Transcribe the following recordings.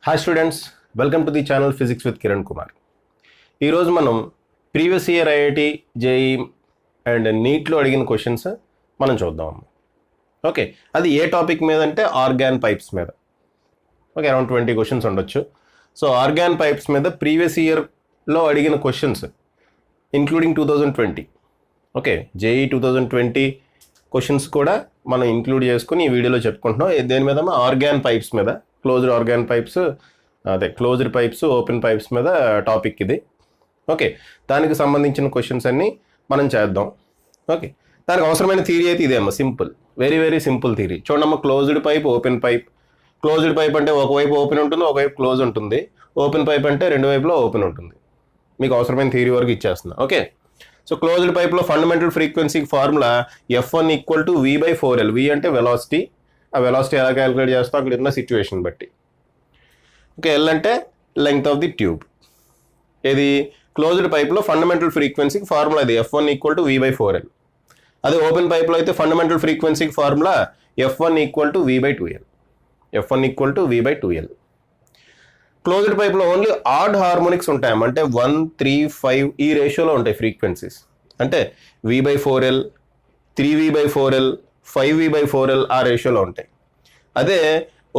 Hi students, welcome to the channel physics with Kiran Kumar. ఈరోజు మనం previous year IIT JEE and నీట్లో అడిగిన questions మనం చూద్దాం. ఓకే, అది ఏ టాపిక్ మీద అంటే ఆర్గాన్ పైప్స్ మీద. ఓకే, అరౌండ్ 20 క్వశ్చన్స్ ఉండొచ్చు. సో ఆర్గాన్ పైప్స్ మీద ప్రీవియస్ ఇయర్లో అడిగిన questions including 2020. Okay, JEE 2020 questions కూడా మనం ఇంక్లూడ్ చేసుకుని ఈ వీడియోలో చెప్పుకుంటున్నాం. దేని మీద? ఆర్గాన్ పైప్స్ మీద, క్లోజ్డ్ ఆర్గాన్ పైప్స్, అదే క్లోజ్డ్ పైప్స్, ఓపెన్ పైప్స్ మీద టాపిక్ ఇది. ఓకే, దానికి సంబంధించిన క్వశ్చన్స్ అన్నీ మనం చేద్దాం. ఓకే, దానికి అవసరమైన థియరీ అయితే ఇదే అమ్మ, simple, very very simple theory. చూడమ్మ, closed pipe, open pipe. Closed pipe అంటే ఒకవైపు ఓపెన్ ఉంటుంది, ఒకవైపు క్లోజ్ ఉంటుంది. ఓపెన్ పైప్ అంటే రెండు వైపులో ఓపెన్ ఉంటుంది. మీకు అవసరమైన థియరీ వరకు ఇచ్చేస్తున్నా. ఓకే, సో క్లోజ్డ్ పైప్లో ఫండమెంటల్ ఫ్రీక్వెన్సీకి ఫార్ములా F1 = V/4L. V అంటే వెలాసిటీ. ఆ వెలాసిటీ ఎలా క్యాలిక్యులేట్ చేస్తాం అక్కడ ఉన్న సిచ్యువేషన్ బట్టి. ఓకే, L అంటే లెంగ్త్ ఆఫ్ ది ట్యూబ్. ఇది క్లోజ్డ్ పైప్లో ఫండమెంటల్ ఫ్రీక్వెన్సీకి ఫార్ములా ఇది F1 = V/4L. అదే ఓపెన్ పైప్లో అయితే ఫండమెంటల్ ఫ్రీక్వెన్సీకి formula F1 = V/2L. F1 = V/2L. Closed పైప్లో ఓన్లీ ఆడ్ హార్మోనిక్స్ ఉంటాయి, అంటే 1, 3, 5 ఈ రేషియోలో ఉంటాయి ఫ్రీక్వెన్సీస్. అంటే V/4L, 3V/4L, 5V/4L ఆ రేషియోలో ఉంటాయి. అదే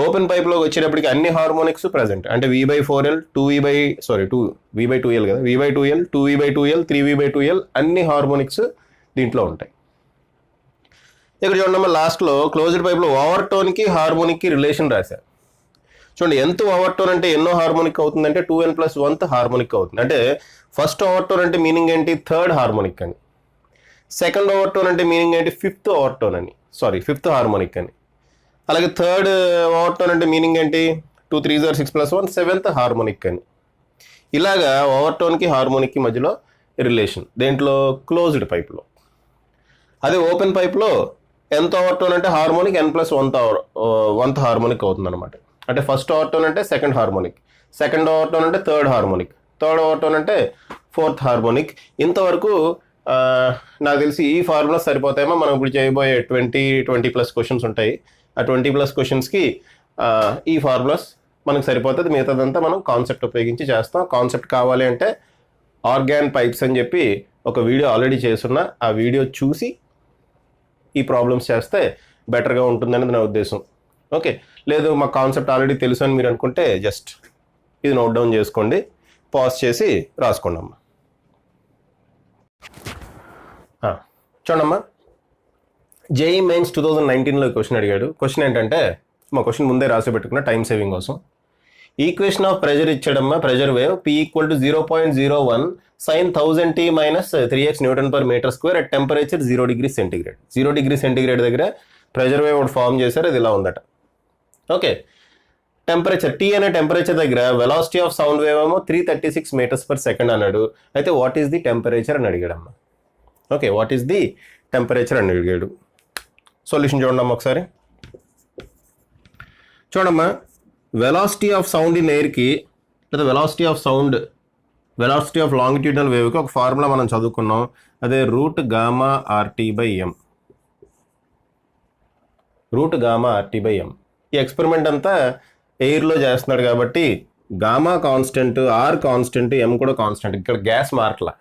ఓపెన్ పైప్లోకి వచ్చేటప్పటికి అన్ని హార్మోనిక్స్ ప్రజెంట్, అంటే V/4L, 2V/2L కదా, V/2L, 2V/2L, 3V/2L అన్ని హార్మోనిక్స్ దీంట్లో ఉంటాయి. ఇక్కడ చూడండి, లాస్ట్లో క్లోజ్డ్ పైప్లో ఓవర్ టోన్కి హార్మోనిక్కి రిలేషన్ రాశారు. చూడండి, ఎంత ఓవర్ టోన్ అంటే ఎన్నో హార్మోనిక్ అవుతుందంటే 2n+1 హార్మోనిక్ అవుతుంది. అంటే ఫస్ట్ ఓవర్ టోన్ అంటే మీనింగ్ ఏంటి? థర్డ్ హార్మోనిక్ అని. సెకండ్ ఓవర్ టోన్ అంటే మీనింగ్ ఏంటి? ఫిఫ్త్ హార్మోనిక్ అని. అలాగే థర్డ్ ఓవర్ టోన్ అంటే మీనింగ్ ఏంటి? 2 3 6+1 సెవెంత్ హార్మోనిక్ అని. ఇలాగా ఓవర్ టోన్కి హార్మోనిక్కి మధ్యలో రిలేషన్ దేంట్లో? క్లోజ్డ్ పైప్లో. అదే ఓపెన్ పైప్లో ఎంత ఓవర్ టోన్ అంటే హార్మోనిక్ n+1 హార్మోనిక్ అవుతుంది అనమాట. అంటే ఫస్ట్ ఓవర్ టోన్ అంటే second harmonic, second overtone అంటే third harmonic, third overtone అంటే ఫోర్త్ హార్మోనిక్. ఇంతవరకు నాకు తెలిసి ఈ ఫార్ములా సరిపోతాయేమో. మనం ఇప్పుడు చేయబోయే 20+ క్వశ్చన్స్ ఉంటాయి. ఆ 20+ క్వశ్చన్స్కి ఈ ఫార్ములాస్ మనకు సరిపోతుంది. మిగతాదంతా మనం కాన్సెప్ట్ ఉపయోగించి చేస్తాం. కాన్సెప్ట్ కావాలి అంటే ఆర్గాన్ పైప్స్ అని చెప్పి ఒక వీడియో ఆల్రెడీ చేస్తున్నా, ఆ వీడియో చూసి ఈ ప్రాబ్లమ్స్ చేస్తే బెటర్గా ఉంటుందనేది నా ఉద్దేశం. ఓకే, లేదు మాకు కాన్సెప్ట్ ఆల్రెడీ తెలుసు అని మీరు అనుకుంటే జస్ట్ ఇది నోట్ డౌన్ చేసుకోండి, పాజ్ చేసి రాసుకోండి అమ్మా. చూడమ్మా, జేఈ మెయిన్స్ 2019లో క్వశ్చన్ అడిగాడు. క్వశ్చన్ ఏంటంటే, మా క్వశ్చన్ ముందే రాసి పెట్టుకున్న టైం సేవింగ్ కోసం. ఈక్వేషన్ ఆఫ్ ప్రెజర్ ఇచ్చాడమ్మా. Pressure wave P = 0.01 sin 1000t - 3x Nm/m² at temperature 0 degrees centigrade. 0 degrees centigrade దగ్గర ప్రెజర్ వేవ్ ఒకటి ఫామ్ చేశారు. అది ఇలా ఉందట. ఓకే, టెంపరేచర్ T అనే టెంపరేచర్ దగ్గర వెలాసిటీ ఆఫ్ సౌండ్ వేవ్ ఏమో 336 m/s అన్నాడు. అయితే వాట్ ఈస్ ది టెంపరేచర్ అని అడిగాడమ్మా. Okay, what is the temperature అని అడిగాడు. సొల్యూషన్ చూడమ్మా ఒకసారి. చూడమ్మా, వెలాసిటీ ఆఫ్ సౌండ్ ఇన్ ఎయిర్కి లేదా వెలాసిటీ ఆఫ్ లాంగిట్యూడినల్ వేవ్కి ఒక ఫార్ములా మనం చదువుకున్నాం. అదే √γ/RT/m. √γ/RT/m. ఈ ఎక్స్పెరిమెంట్ అంతా ఎయిర్లో చేస్తున్నాడు కాబట్టి గామా కాన్స్టెంట్, ఆర్ కాన్స్టెంట్, ఎం కూడా కాన్స్టెంట్. ఇక్కడ గ్యాస్ మార్క్లా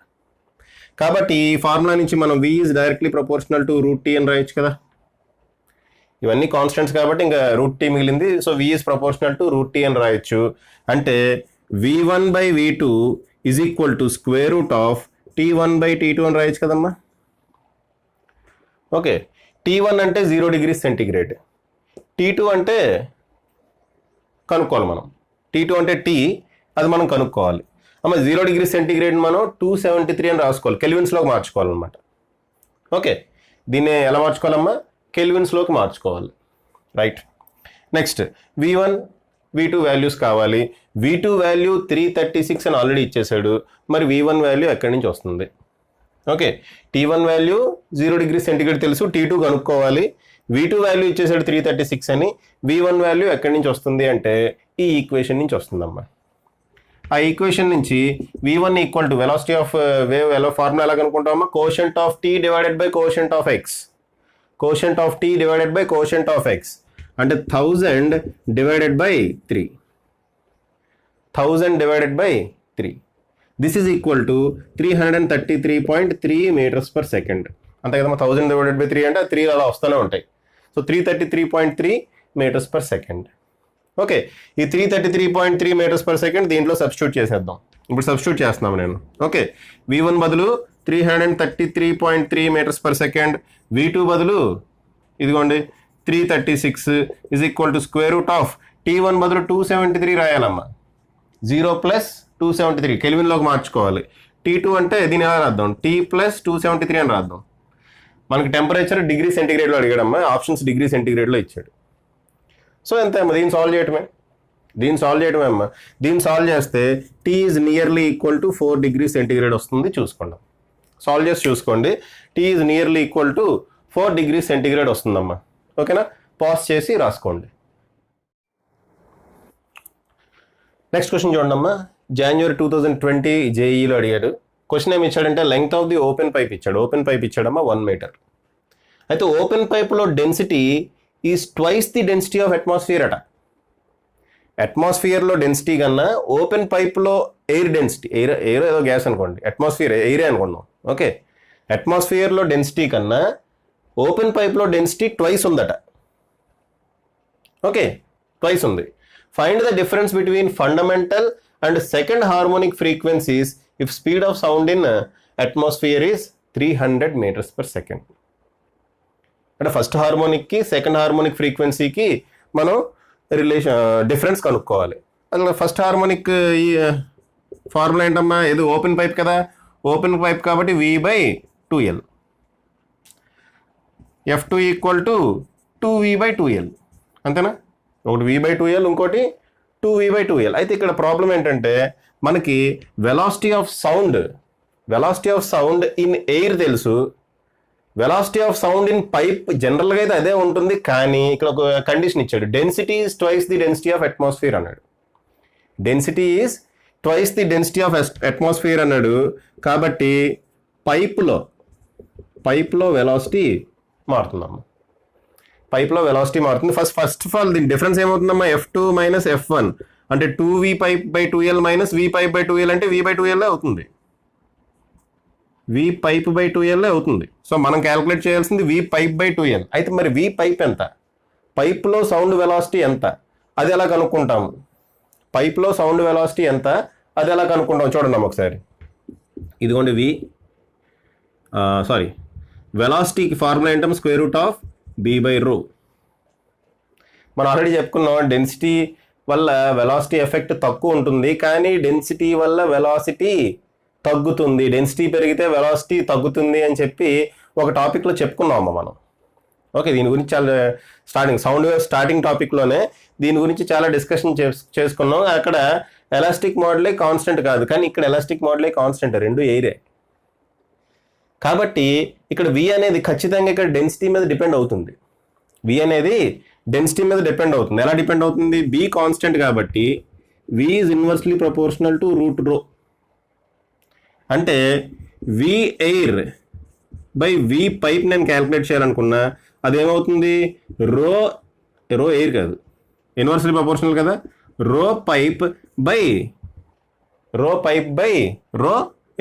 కాబట్టి ఈ ఫార్ములా నుంచి మనం V is directly proportional to √T అని రాయొచ్చు కదా. ఇవన్నీ కాన్స్టెంట్స్ కాబట్టి ఇంకా √T మిగిలింది. So V is proportional to √T అని రాయొచ్చు. అంటే V1/V2 is equal to √ T1/T2 అని రాయొచ్చు కదమ్మా. ఓకే, T1 అంటే 0 degrees centigrade, T2 అంటే కనుక్కోవాలి మనం. T2 అంటే T, అది మనం కనుక్కోవాలి. అమ్మ 0 degrees centigrade మనం 273 అని రాసుకోవాలి, కెల్విన్స్లోకి మార్చుకోవాలన్నమాట. ఓకే, దీన్ని ఎలా మార్చుకోవాలమ్మా? కెల్విన్స్లోకి మార్చుకోవాలి. Right. Next V1 V2 values కావాలి. V2 వాల్యూ 336 అని ఆల్రెడీ ఇచ్చేసాడు. మరి V1 వాల్యూ ఎక్కడి నుంచి వస్తుంది? Okay, T1 value 0 degrees centigrade తెలుసు, T2 కనుక్కోవాలి. V2 వాల్యూ ఇచ్చేసాడు 336 అని. V1 వాల్యూ ఎక్కడి నుంచి వస్తుంది అంటే ఈ ఈక్వేషన్ నుంచి వస్తుందమ్మా. ఆ ఈక్వేషన్ నుంచి V1 = వెలాసిటీ ఆఫ్ వేవ్ ఎలా ఫార్ములా ఎలా కనుక్కుంటామమ్మా? Quotient of T divided by quotient of X. Quotient of T divided by quotient of X అంటే 1000 divided by 3. 1000 divided by 3. This is equal to 333.3 metres per second. అంతే కదమ్మా, 1000 divided by 3 అంటే 3 అలా వస్తూనే ఉంటాయి. So 333.3 metres per second. Okay, ఈ 333.3 metres per second దీంట్లో substitute చేసేద్దాం. ఇప్పుడు సబ్స్టిట్యూట్ చేస్తున్నాము నేను. ఓకే, V1 బదులు 333.3 మీటర్స్ పర్ సెకండ్, V2 బదులు ఇదిగోండి 336 is equal to square root of T1 బదులు 273 రాయాలమ్మా. 0 ప్లస్ 273 కెల్విన్లోకి మార్చుకోవాలి. T2 అంటే దీని ఎలా రాద్దాం, T ప్లస్ 273 అని రాద్దాం. మనకి టెంపరేచర్ డిగ్రీ సెంటిగ్రేడ్లో అడిగాడమ్మా, ఆప్షన్స్ డిగ్రీ సెంటిగ్రేడ్లో ఇచ్చాడు. సో ఎంత అమ్మా, దీన్ని సాల్వ్ చేయటమే అమ్మా. దీన్ని సాల్వ్ చేస్తే T is nearly equal to 4 degree centigrade వస్తుంది. చూసుకోండి, సాల్వ్ చేసి చూసుకోండి. T is nearly equal to 4 degree centigrade వస్తుందమ్మా. ఓకేనా, పాజ్ చేసి రాసుకోండి. నెక్స్ట్ క్వశ్చన్ చూడండి. January 2020 జేఈలో అడిగాడు. క్వశ్చన్ ఏమి ఇచ్చాడంటే length of the open pipe ఇచ్చాడు. ఓపెన్ పైప్ ఇచ్చాడమ్మా 1 మీటర్. అయితే ఓపెన్ పైప్లో density is twice the density of atmosphere అట. అట్మాస్ఫియర్లో డెన్సిటీ కన్నా ఓపెన్ పైప్లో ఎయిర్ డెన్సిటీ, ఎయిర్ ఏదో గ్యాస్ అనుకోండి, అట్మాస్ఫియర్ ఎయిరే అనుకున్నాం. ఓకే, అట్మాస్ఫియర్లో డెన్సిటీ కన్నా ఓపెన్ పైప్లో డెన్సిటీ ట్వైస్ ఉందట. ఓకే, ట్వైస్ ఉంది. Find the difference between fundamental and second harmonic frequencies if speed of sound in atmosphere is 300 metres per second. అంటే ఫస్ట్ హార్మోనిక్కి సెకండ్ హార్మోనిక్ ఫ్రీక్వెన్సీకి మనం డిఫరెన్స్ కనుక్కోవాలి. అసలు ఫస్ట్ హార్మోనిక్ ఈ ఫార్ములా ఏంటమ్మా, ఇది ఓపెన్ పైప్ కదా, ఓపెన్ పైప్ కాబట్టి V/2L, F2 equal to 2V/2L. అంతేనా, ఒకటి V/2L ఇంకోటి 2V/2L. అయితే ఇక్కడ ప్రాబ్లం ఏంటంటే మనకి velocity of sound in air తెలుసు, velocity of sound in pipe జనరల్గా అయితే అదే ఉంటుంది. కానీ ఇక్కడ ఒక కండిషన్ ఇచ్చాడు, density is twice the density of atmosphere అన్నాడు. Density is twice the density of atmosphere అన్నాడు. కాబట్టి పైప్లో వెలాసిటీ మారుతుందమ్మా. ఫస్ట్ ఆఫ్ ఆల్ దీని డిఫరెన్స్ ఏమవుతుందమ్మా, F2 మైనస్ F1 అంటే 2V/2L మైనస్ V/2L అంటే V/2L అవుతుంది. V/2L అవుతుంది. సో మనం క్యాలిక్యులేట్ చేయాల్సింది V/2L. అయితే మరి V పైప్ ఎంత, పైప్లో సౌండ్ వెలాసిటీ ఎంత, అది ఎలా కనుక్కుంటాము? చూడండి ఒకసారి. ఇదిగోండి వెలాసిటీకి ఫార్ములా ఏంటం, స్క్వేర్ రూట్ ఆఫ్ B/ρ. మనం ఆల్రెడీ చెప్పుకున్నాం, డెన్సిటీ వల్ల వెలాసిటీ ఎఫెక్ట్ తక్కువ ఉంటుంది, కానీ డెన్సిటీ వల్ల వెలాసిటీ తగ్గుతుంది. డెన్సిటీ పెరిగితే వెలాసిటీ తగ్గుతుంది అని చెప్పి ఒక టాపిక్లో చెప్పుకున్నామమ్మా మనం. ఓకే, దీని గురించి చాలా సౌండ్ వేవ్ స్టార్టింగ్ టాపిక్లోనే దీని గురించి చాలా డిస్కషన్ చేసుకున్నాం. అక్కడ ఎలాస్టిక్ మోడలే కాన్స్టెంట్ కాదు, కానీ ఇక్కడ ఎలాస్టిక్ మోడలే కాన్స్టెంట్, రెండు ఎయిరే. కాబట్టి ఇక్కడ V అనేది ఖచ్చితంగా ఇక్కడ డెన్సిటీ మీద డిపెండ్ అవుతుంది. ఎలా డిపెండ్ అవుతుంది? B కాన్స్టెంట్ కాబట్టి V is inversely proportional to √ρ. అంటే V air by V pipe నేను క్యాలిక్యులేట్ చేయాలనుకున్నా, అదేమవుతుంది, రో ఎయిర్ కాదు, ఇన్వర్స్లీ ప్రపోర్షనల్ కదా, రో పైప్ బై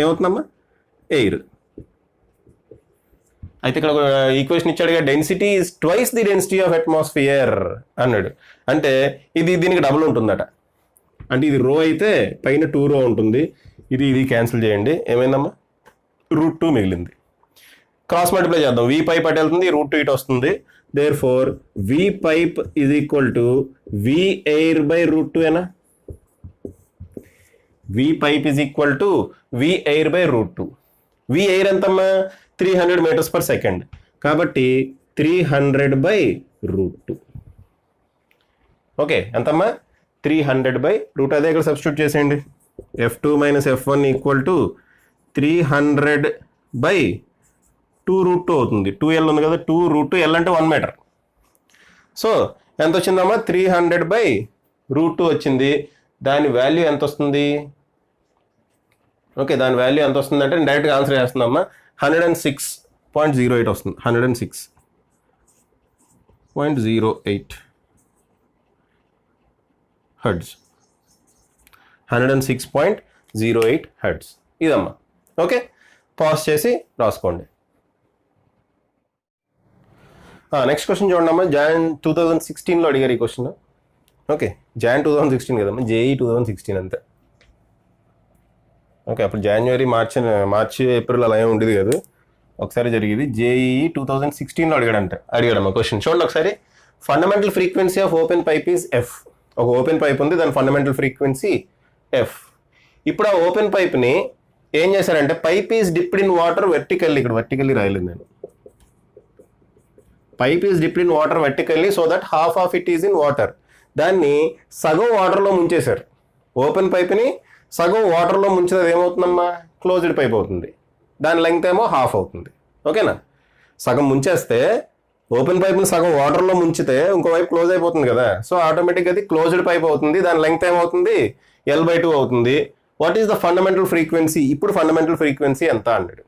ఏమవుతుందమ్మా, ఎయిర్. అయితే ఇక్కడ ఒక ఈక్వేషన్ ఇచ్చాడుగా, density is twice the density of atmosphere అన్నాడు. అంటే ఇది దీనికి డబుల్ ఉంటుందట. అంటే ఇది రో అయితే పైన 2ρ ఉంటుంది. ఇది క్యాన్సిల్ చేయండి, ఏమైందమ్మా, √2 మిగిలింది. క్రాస్ మల్టిప్లై చేద్దాం, V పైప్ అటు వెళ్తుంది, √2 ఇటు వస్తుంది. Therefore V pipe is equal to V air by √2 ఏనా. V pipe is equal to V air by √2. V air ఎంతమ్మా, 300 మీటర్స్ పర్ సెకండ్. కాబట్టి 300/√2. ఓకే, ఎంతమ్మా, 300/√2. అదే ఇక్కడ సబ్స్టిట్యూట్ చేసేయండి. F2 minus F1 equal to 300/2√2 అవుతుంది. 2L ఉంది కదా, 2√2L అంటే 1 మీటర్. సో ఎంత వచ్చిందమ్మా, 300/√2 వచ్చింది. దాని వాల్యూ ఎంత వస్తుంది? ఓకే, దాని వాల్యూ ఎంత వస్తుంది అంటే నేను డైరెక్ట్గా ఆన్సర్ చేస్తున్నామ్మా, 106.08 వస్తుంది. 106.08 హెర్ట్జ్. 106.08 హెర్ట్జ్ ఇదమ్మా. ఓకే, పాజ్ చేసి రాసుకోండి. నెక్స్ట్ క్వశ్చన్ చూడండి అమ్మా. జాన్ 2016లో అడిగారు ఈ క్వశ్చన్. ఓకే, జాన్ 2016 కదమ్మా, జేఈ 2016 అంతే. ఓకే, అప్పుడు జనవరి మార్చి ఏప్రిల్ అలా ఏమి ఉండేది కదా, ఒకసారి జరిగేది. జేఈ 2016లో అడిగాడమ్మా క్వశ్చన్. చూడండి ఒకసారి. Fundamental frequency of open pipe is F. ఒక ఓపెన్ పైప్ ఉంది, దాని ఫండమెంటల్ ఫ్రీక్వెన్సీ ఎఫ్. ఇప్పుడు ఆ ఓపెన్ పైప్ని ఏం చేశారంటే pipe is dipped in water vertically, ఇక్కడ వెర్టికల్లీ రాయలేదు నేను, pipe is dipped in water vertically so that half of it is in water. దాన్ని సగం వాటర్లో ముంచేశారు. ఓపెన్ పైప్ని సగం వాటర్లో ముంచితే ఏమవుతుందమ్మా, క్లోజ్డ్ పైప్ అవుతుంది. దాని లెంగ్త్ ఏమో హాఫ్ అవుతుంది. ఓకేనా, సగం ముంచేస్తే ఓపెన్ పైప్ని సగం వాటర్లో ముంచితే ఇంకో వైపు క్లోజ్ అయిపోతుంది కదా, సో ఆటోమేటిక్గా అది క్లోజ్డ్ పైప్ అవుతుంది. దాని లెంగ్త్ ఏమవుతుంది, L/2 అవుతుంది. What is the fundamental frequency? ఇప్పుడు ఫండమెంటల్ ఫ్రీక్వెన్సీ ఎంత అన్నాడు.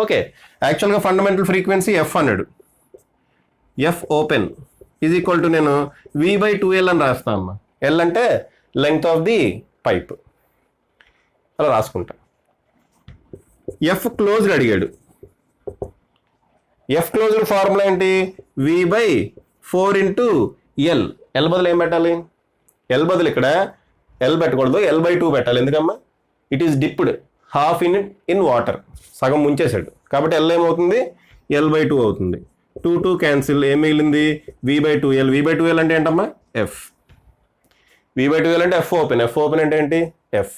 ఓకే, యాక్చువల్గా ఫండమెంటల్ ఫ్రీక్వెన్సీ ఎఫ్ అన్నాడు. F open is equal to నేను V/2L అని రాస్తాను అమ్మా. ఎల్ అంటే లెంగ్త్ ఆఫ్ ది పైప్, అలా రాసుకుంటా. ఎఫ్ క్లోజ్డ్ అడిగాడు. ఎఫ్ క్లోజ్డ్ ఫార్ములా ఏంటి, V/4 × L. ఎల్ బదులు ఏం పెట్టాలి, ఎల్ బదులు ఇక్కడ ఎల్ పెట్టకూడదు, L/2 పెట్టాలి. ఎందుకమ్మా, it is dipped half in water, సగం ముంచేశాడు కాబట్టి ఎల్ ఏమవుతుంది, L/2 అవుతుంది. 2 క్యాన్సిల్, ఏం మిగిలింది, V/2L. V/2L అంటే ఏంటమ్మా, ఎఫ్. V/2L అంటే ఎఫ్ ఓపెన్. ఎఫ్ ఓపెన్ అంటే ఏంటి, ఎఫ్.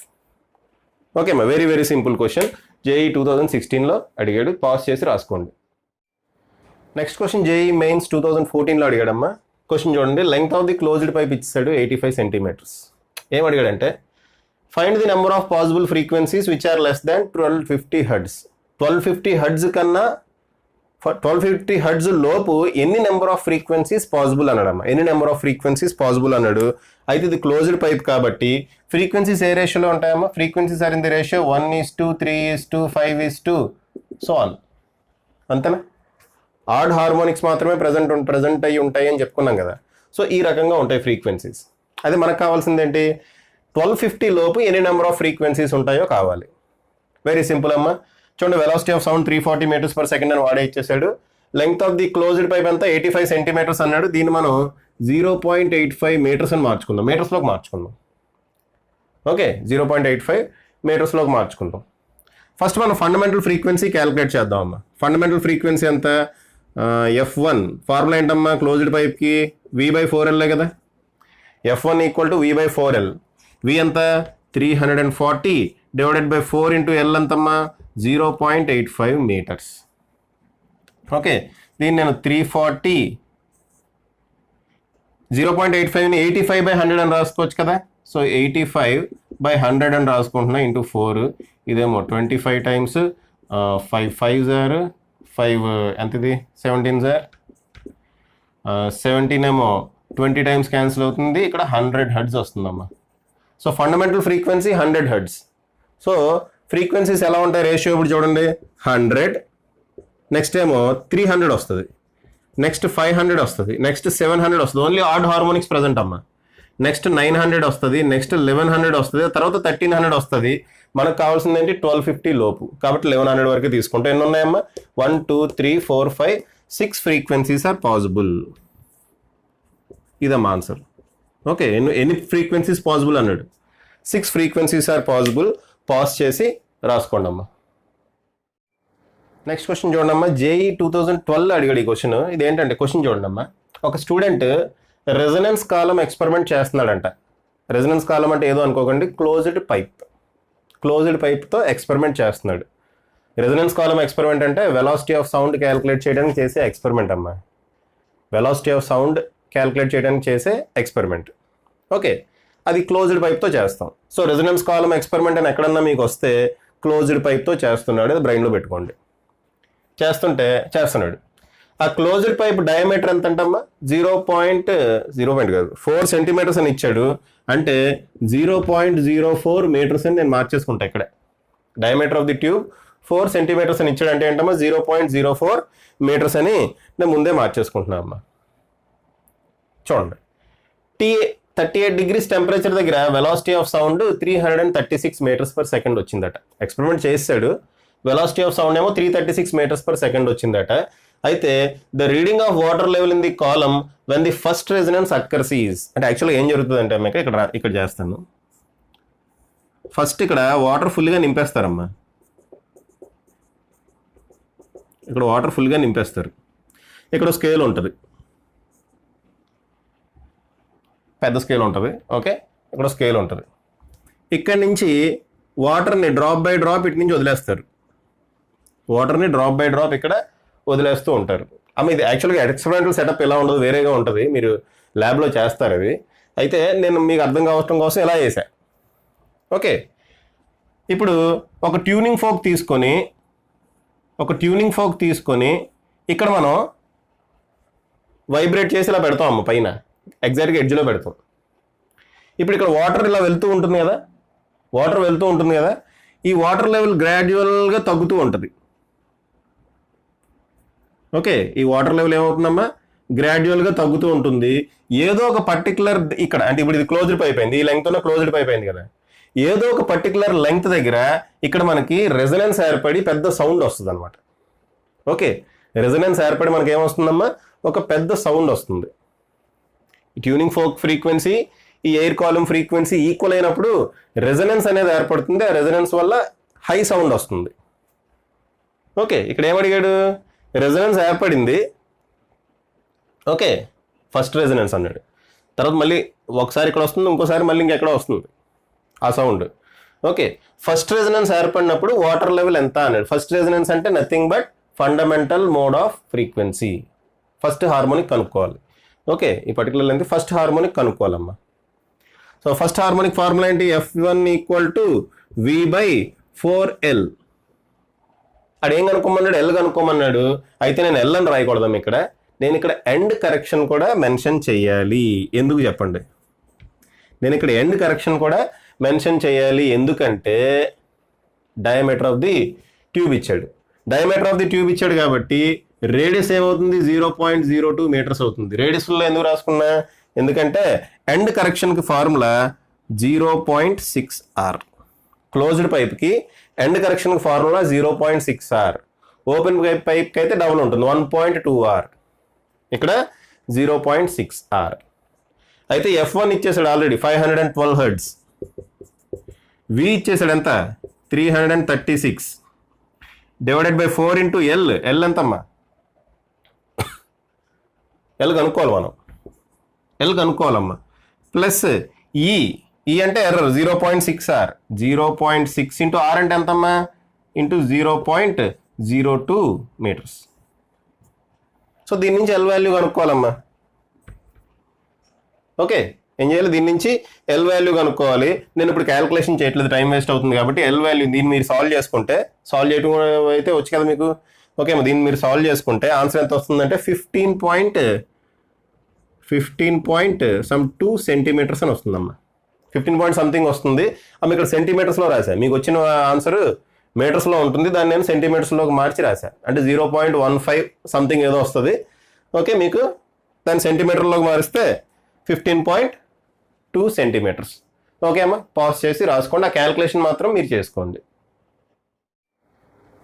ఓకే అమ్మా, very very simple question. JEE 2016లో అడిగాడు, పాస్ చేసి రాసుకోండి. నెక్స్ట్ క్వశ్చన్ జేఈ మెయిన్స్ 2014లో అడిగాడమ్మా. క్వశ్చన్ చూడండి. Length of the closed pipe ఇచ్చాడు 85 సెంటీమీటర్స్. ఏం అడిగాడంటే find the number of possible frequencies which are less than 1250 hertz. 1250 hertz కన్నా 1250 హెర్ట్జ్ లోపు ఎన్ని నెంబర్ ఆఫ్ ఫ్రీక్వెన్సీస్ పాసిబుల్ అన్నాడమ్మా. ఎన్ని నెంబర్ ఆఫ్ ఫ్రీక్వెన్సీస్ పాసిబుల్ అన్నాడు. అయితే ఇది క్లోజ్డ్ పైప్ కాబట్టి ఫ్రీక్వెన్సీస్ ఏ రేషియోలో ఉంటాయమ్మా, frequencies are in the ratio 1:3:5 so on. అంతేనా, ఆడ్ హార్మోనిక్స్ మాత్రమే ప్రజెంట్ అయ్యి ఉంటాయి అని చెప్పుకున్నాం కదా. సో ఈ రకంగా ఉంటాయి ఫ్రీక్వెన్సీస్. అదే మనకు కావాల్సింది ఏంటి, 1250 లోపు ఎన్ని నెంబర్ ఆఫ్ ఫ్రీక్వెన్సీస్ ఉంటాయో కావాలి. వెరీ సింపుల్ అమ్మా. చూడండి, velocity of sound 340 metres per second అని వాడే ఇచ్చేసాడు. Length of the closed pipe అంతా 85 సెంటీమీటర్స్ అన్నాడు. దీన్ని మనం 0.85 మీటర్స్ అని మార్చుకుందాం, మీటర్స్లోకి మార్చుకుందాం. ఓకే, 0.85 మీటర్స్లోకి మార్చుకుందాం. ఫస్ట్ మనం ఫండమెంటల్ ఫ్రీక్వెన్సీ క్యాలిక్యులేట్ చేద్దాం అమ్మా. ఫండమెంటల్ ఫ్రీక్వెన్సీ ఎంత, F1 ఫార్ములా ఏంటమ్మా, క్లోజ్డ్ పైప్కి V/4L కదా. F1 = V/4L. V ఎంత, 340 డివైడెడ్ బై 4 × L ఎంతమ్మా, 0.85 మీటర్స్. ఓకే, దీన్ని నేను 340 0.85ని 85/100 అని రాసుకోవచ్చు కదా. సో 85/100 అని రాసుకుంటున్నా, ఇంటూ 4. ఇదేమో 25 టైమ్స్ 5 5 జార్ 5 ఎంతది 17 జార్ 17 ఏమో 20 టైమ్స్ క్యాన్సిల్ అవుతుంది. ఇక్కడ 100 హెర్ట్జ్ వస్తుందమ్మా. So fundamental frequency 100 hertz. So frequencies ఎలా ఉంటాయి రేషియో ఇప్పుడు చూడండి, 100, నెక్స్ట్ ఏమో 300 వస్తుంది, నెక్స్ట్ 500 వస్తుంది, నెక్స్ట్ 700 వస్తుంది. ఓన్లీ ఆడ్ హార్మోనిక్స్ ప్రజెంట్ అమ్మా. నెక్స్ట్ 900 వస్తుంది, నెక్స్ట్ 1100 వస్తుంది, తర్వాత 1300 వస్తుంది. మనకు కావాల్సింది ఏంటి, 1250 లోపు. కాబట్టి 1100 వరకు తీసుకుంటే ఎన్ని ఉన్నాయమ్మా, 1 2 3 4 5 6 ఫ్రీక్వెన్సీస్ ఆర్ పాసిబుల్. ఇదమ్మా ఆన్సర్. ఓకే, ఎన్ని ఫ్రీక్వెన్సీస్ పాసిబుల్ అన్నాడు, 6 ఫ్రీక్వెన్సీస్ ఆర్ పాసిబుల్. పాస్ చేసి రాసుకోండి అమ్మా. నెక్స్ట్ క్వశ్చన్ చూడండి అమ్మా. జేఈ 2012 అడిగాడు ఈ క్వశ్చన్. ఇదేంటంటే క్వశ్చన్ చూడండి అమ్మా. ఒక student resonance column experiment చేస్తున్నాడంట. Resonance కాలం అంటే ఏదో అనుకోకండి, క్లోజ్డ్ పైప్తో ఎక్స్పెరిమెంట్ చేస్తున్నాడు. రెజనెన్స్ కాలం ఎక్స్పెరిమెంట్ అంటే వెలాసిటీ ఆఫ్ సౌండ్ క్యాలిక్యులేట్ చేయడానికి చేసే ఎక్స్పెరిమెంట్ అమ్మా. వెలాసిటీ ఆఫ్ సౌండ్ క్యాలిక్యులేట్ చేయడానికి చేసే ఎక్స్పెరిమెంట్. ఓకే, అది క్లోజ్డ్ పైప్తో చేస్తాం. సో రెజనెన్స్ కాలం ఎక్స్పెరిమెంట్ అని ఎక్కడన్నా మీకు వస్తే క్లోజ్డ్ పైప్తో చేస్తున్నాడు, అది బ్రెయిన్లో పెట్టుకోండి. చేస్తున్నాడు. ఆ క్లోజ్డ్ పైప్ డయామీటర్ ఎంత అంటమ్మా, 4 సెంటీమీటర్స్ అని ఇచ్చాడు. అంటే 0.04 మీటర్స్ అని నేను మార్చేసుకుంటా. ఇక్కడ diameter of the tube 4 centimetres అని ఇచ్చాడు. అంటే ఏంటమ్మా, 0.04 మీటర్స్ అని నేను ముందే మార్చేసుకుంటున్నా అమ్మా. చూడండి, 38 degrees టెంపరేచర్ దగ్గర velocity of sound 336 meters per second వచ్చిందట. ఎక్స్పెరిమెంట్ చేశాడు, వెలాసిటీ ఆఫ్ సౌండ్ ఏమో 336 meters per second వచ్చిందట. అయితే the reading of water level in the column when the first resonance occurs is, అంటే యాక్చువల్గా ఏం జరుగుతుంది అంటే మీకు ఇక్కడ చేస్తాను. ఫస్ట్ ఇక్కడ వాటర్ ఫుల్గా నింపేస్తారమ్మా, ఇక్కడ వాటర్ ఫుల్గా నింపేస్తారు. ఇక్కడ స్కేల్ ఉంటుంది, పెద్ద స్కేల్ ఉంటుంది. ఓకే, ఇక్కడ స్కేల్ ఉంటుంది. ఇక్కడి నుంచి వాటర్ని డ్రాప్ బై డ్రాప్ ఇటు నుంచి వదిలేస్తారు. వాటర్ని డ్రాప్ బై డ్రాప్ ఇక్కడ వదిలేస్తూ ఉంటారు. ఇది యాక్చువల్గా ఎక్స్పెరిమెంటల్ సెటప్ ఎలా ఉండదు, వేరేగా ఉంటుంది. మీరు ల్యాబ్లో చేస్తారు అది. అయితే నేను మీకు అర్థం కావడం కోసం ఎలా చేశా. ఓకే, ఇప్పుడు ఒక ట్యూనింగ్ ఫోక్ తీసుకొని ఇక్కడ మనం వైబ్రేట్ చేసి ఇలా పెడతాం అమ్మ, పైన ఎగ్జాక్ట్గా ఎడ్జ్లో పెడతాం. ఇప్పుడు ఇక్కడ వాటర్ ఇలా వెళ్తూ ఉంటుంది కదా, ఈ వాటర్ లెవెల్ గ్రాడ్యువల్గా తగ్గుతూ ఉంటుంది. ఓకే, ఈ వాటర్ లెవెల్ ఏమవుతుందమ్మా, గ్రాడ్యువల్గా తగ్గుతూ ఉంటుంది. ఏదో ఒక పర్టికులర్ ఇక్కడ, అంటే ఇప్పుడు ఇది క్లోజ్డ్ పైప్ అయింది, ఈ లెంగ్త్ ఉన్న క్లోజ్డ్ పైప్ అయింది కదా, ఏదో ఒక పర్టికులర్ లెంగ్త్ దగ్గర ఇక్కడ మనకి రెజొనెన్స్ ఏర్పడి పెద్ద సౌండ్ వస్తుంది అనమాట. ఓకే, రెజొనెన్స్ ఏర్పడి మనకి ఏమొస్తుందమ్మా, ఒక పెద్ద సౌండ్ వస్తుంది. ట్యూనింగ్ ఫోక్ ఫ్రీక్వెన్సీ, ఈ ఎయిర్ కాలమ్ ఫ్రీక్వెన్సీ ఈక్వల్ అయినప్పుడు రెజొనెన్స్ అనేది ఏర్పడుతుంది. ఆ రెజొనెన్స్ వల్ల హై సౌండ్ వస్తుంది. ఓకే, ఇక్కడ ఏమడిగాడు, రెజొనెన్స్ ఏర్పడింది. ఓకే, ఫస్ట్ రెజొనెన్స్ అన్నాడు. తర్వాత మళ్ళీ ఒకసారి ఇక్కడ వస్తుంది, ఇంకోసారి మళ్ళీ ఇంకెక్కడ వస్తుంది ఆ సౌండ్. ఓకే, ఫస్ట్ రెజొనెన్స్ ఏర్పడినప్పుడు వాటర్ లెవెల్ ఎంత అన్నాడు. ఫస్ట్ రెజొనెన్స్ అంటే nothing but fundamental mode of frequency, first harmonic కనుక్కోవాలి. ఓకే, ఈ పర్టికులర్ లెంత్ ఫస్ట్ హార్మోనిక్ కనుక్కోవాలమ్మా. సో ఫస్ట్ హార్మోనిక్ ఫార్ములా ఏంటి, F1 = V/4L. అదేం కనుక్కోమన్నాడు, ఎల్ కనుక్కోమన్నాడు. అయితే నేను ఎల్ అని రాయకూడదాం ఇక్కడ, నేను ఇక్కడ ఎండ్ కరెక్షన్ కూడా మెన్షన్ చేయాలి. ఎందుకు చెప్పండి, నేను ఇక్కడ ఎండ్ కరెక్షన్ కూడా మెన్షన్ చేయాలి. ఎందుకంటే డయామీటర్ ఆఫ్ ది ట్యూబ్ ఇచ్చాడు. కాబట్టి రేడియస్ ఏమవుతుంది, 0.02 meters అవుతుంది. రేడియస్లో ఎందుకు రాసుకున్నా, ఎందుకంటే ఎండ్ కరెక్షన్కి ఫార్ములా 0.6R. క్లోజ్డ్ పైప్కి ఎండ్ కరెక్షన్కి ఫార్ములా 0.6R. ఓపెన్ పైప్కి అయితే డబుల్ ఉంటుంది, 1.2R. ఇక్కడ 0.6R. అయితే F1 ఇచ్చేసాడు ఆల్రెడీ 512 Hz. V ఇచ్చేసాడు ఎంత, 336 డివైడెడ్ బై 4 × L. ఎల్ ఎంతమ్మా, ఎల్ కనుక్కోవాలమ్మా. ప్లస్ ఈ అంటే ఎర్రర్ 0.6R. 0.6 × R అంటే ఎంతమ్మా, ఇంటూ 0.02 meters. సో దీని నుంచి ఎల్ వాల్యూ కనుక్కోవాలమ్మా. ఓకే, ఏం చేయాలి, దీని నుంచి ఎల్ వాల్యూ కనుక్కోవాలి. నేను ఇప్పుడు క్యాలిక్యులేషన్ చేయట్లేదు, టైం వేస్ట్ అవుతుంది కాబట్టి ఎల్ వాల్యూ దీన్ని మీరు సాల్వ్ చేయడం అయితే వచ్చు కదా మీకు. ఓకే, దీన్ని మీరు సాల్వ్ చేసుకుంటే ఆన్సర్ ఎంత వస్తుందంటే 15.2 centimeters అని వస్తుందమ్మా. 15 point something వస్తుంది. అమ్మ ఇక్కడ సెంటీమీటర్స్లో రాశా, మీకు వచ్చిన ఆన్సర్ మీటర్స్లో ఉంటుంది, దాన్ని నేను సెంటీమీటర్స్లోకి మార్చి రాశా. అంటే 0.15 సంథింగ్ ఏదో వస్తుంది. ఓకే, మీకు దాన్ని సెంటీమీటర్లోకి మారిస్తే 15.2 centimeters. ఓకే అమ్మా, పాజ్ చేసి రాసుకోండి. ఆ క్యాలిక్యులేషన్ మాత్రం మీరు చేసుకోండి.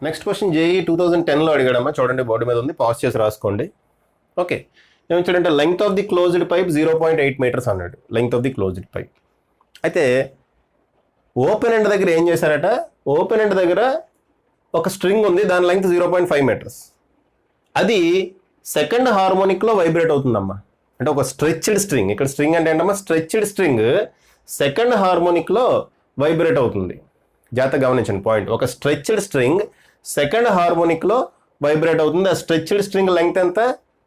నెక్స్ట్ క్వశ్చన్ JEE 2010లో అడిగాడమ్మా, చూడండి బోర్డు మీద ఉంది, పాజ్ చేసి రాసుకోండి. ఓకే, ఏమిచ్చాడంటే length of the closed pipe 0.8 meters అన్నాడు, length of the closed pipe. అయితే ఓపెన్ ఎండ్ దగ్గర ఏం చేశారట, ఓపెన్ ఎండ్ దగ్గర ఒక స్ట్రింగ్ ఉంది, దాని లెంగ్త్ 0.5 meters. అది సెకండ్ హార్మోనిక్లో వైబ్రేట్ అవుతుందమ్మా. అంటే ఒక స్ట్రెచ్డ్ స్ట్రింగ్, ఇక్కడ స్ట్రింగ్ అంటే ఏంటమ్మా, స్ట్రెచ్డ్ స్ట్రింగ్ సెకండ్ హార్మోనిక్లో వైబ్రేట్ అవుతుంది. జాగ్రత్తగా గమనించండి పాయింట్. ఒక స్ట్రెచ్డ్ స్ట్రింగ్ సెకండ్ హార్మోనిక్లో వైబ్రేట్ అవుతుంది. ఆ స్ట్రెచ్డ్ స్ట్రింగ్ లెంగ్త్ ఎంత,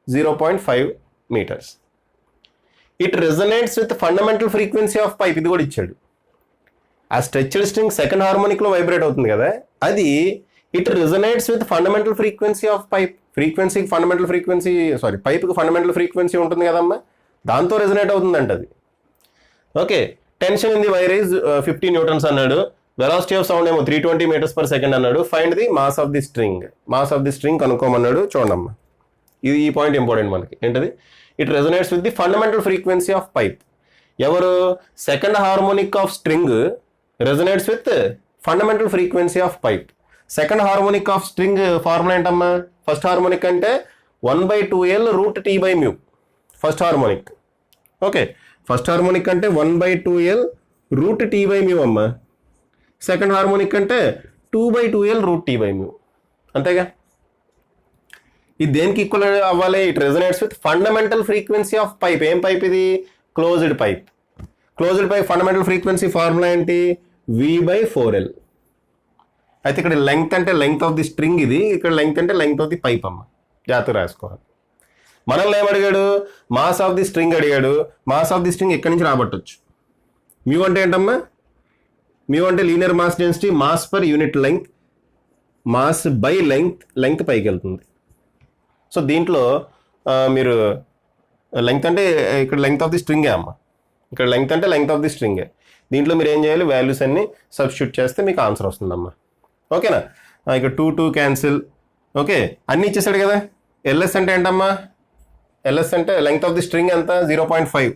0.5 meters. It resonates with fundamental frequency of pipe. ఇది కూడా ఇచ్చాడు. ఆ స్ట్రెచ్డ్ స్ట్రింగ్ సెకండ్ హార్మోనిక్లో వైబ్రేట్ అవుతుంది కదా, అది it resonates with fundamental frequency of pipe. పైప్కి fundamental frequency ఉంటుంది కదమ్మా, దాంతో రెజొనేట్ అవుతుందంట అది. Okay, tension in the wire is 50 newtons అన్నాడు. వెలాసిటీ ఆఫ్ సౌండ్ ఏమో 320 meters per second అన్నాడు. Find the mass of the string కనుక్కోమన్నాడు. చూడమ్మా, ఈ పాయింట్ ఇంపార్టెంట్ మనకి. ఏంటది, it resonates with the fundamental frequency of pipe. ఎవరు? Second harmonic of string resonates with fundamental frequency of pipe. Second harmonic of string formula ఏంటమ్మా? First harmonic అంటే 1/2L√T/μ first harmonic. Okay, first harmonic అంటే 1/2L√T/μ అమ్మా. Second harmonic అంటే 2/2L√T/μ. అంతేగా? ఇది దేనికి equal అవ్వాలి? It resonates with fundamental frequency of pipe. ఏం పైప్ ఇది? Closed pipe. Closed pipe fundamental frequency formula ఏంటి? V/4L. అయితే ఇక్కడ లెంగ్త్ అంటే లెంగ్త్ ఆఫ్ ది స్ట్రింగ్ ఇది, ఇక్కడ లెంగ్త్ అంటే లెంగ్త్ ఆఫ్ ది పైప్ అమ్మ. జాగ్రత్తగా రాసుకోవాలి. మనల్ని ఏమడిగాడు? మాస్ ఆఫ్ ది స్ట్రింగ్ అడిగాడు. మాస్ ఆఫ్ ది స్ట్రింగ్ ఎక్కడి నుంచి రాబట్టవచ్చు? మ్యూ అంటే ఏంటమ్మా? మ్యూ అంటే linear mass density, mass per unit length, mass by length, length పైకి వెళ్తుంది. సో దీంట్లో మీరు లెంగ్త్ అంటే ఇక్కడ లెంగ్త్ ఆఫ్ ది స్ట్రింగే అమ్మ. ఇక్కడ లెంగ్త్ అంటే లెంగ్త్ ఆఫ్ ది స్ట్రింగే. దీంట్లో మీరు ఏం చేయాలి? వాల్యూస్ అన్ని సబ్స్టిట్యూట్ చేస్తే మీకు ఆన్సర్ వస్తుందమ్మా. ఓకేనా? ఇక్కడ 2 క్యాన్సిల్. ఓకే, అన్నీ ఇచ్చేసాడు కదా. ఎల్ఎస్ అంటే ఏంటమ్మా? ఎల్ఎస్ అంటే లెంగ్త్ ఆఫ్ ది స్ట్రింగ్ ఎంత? 0.5.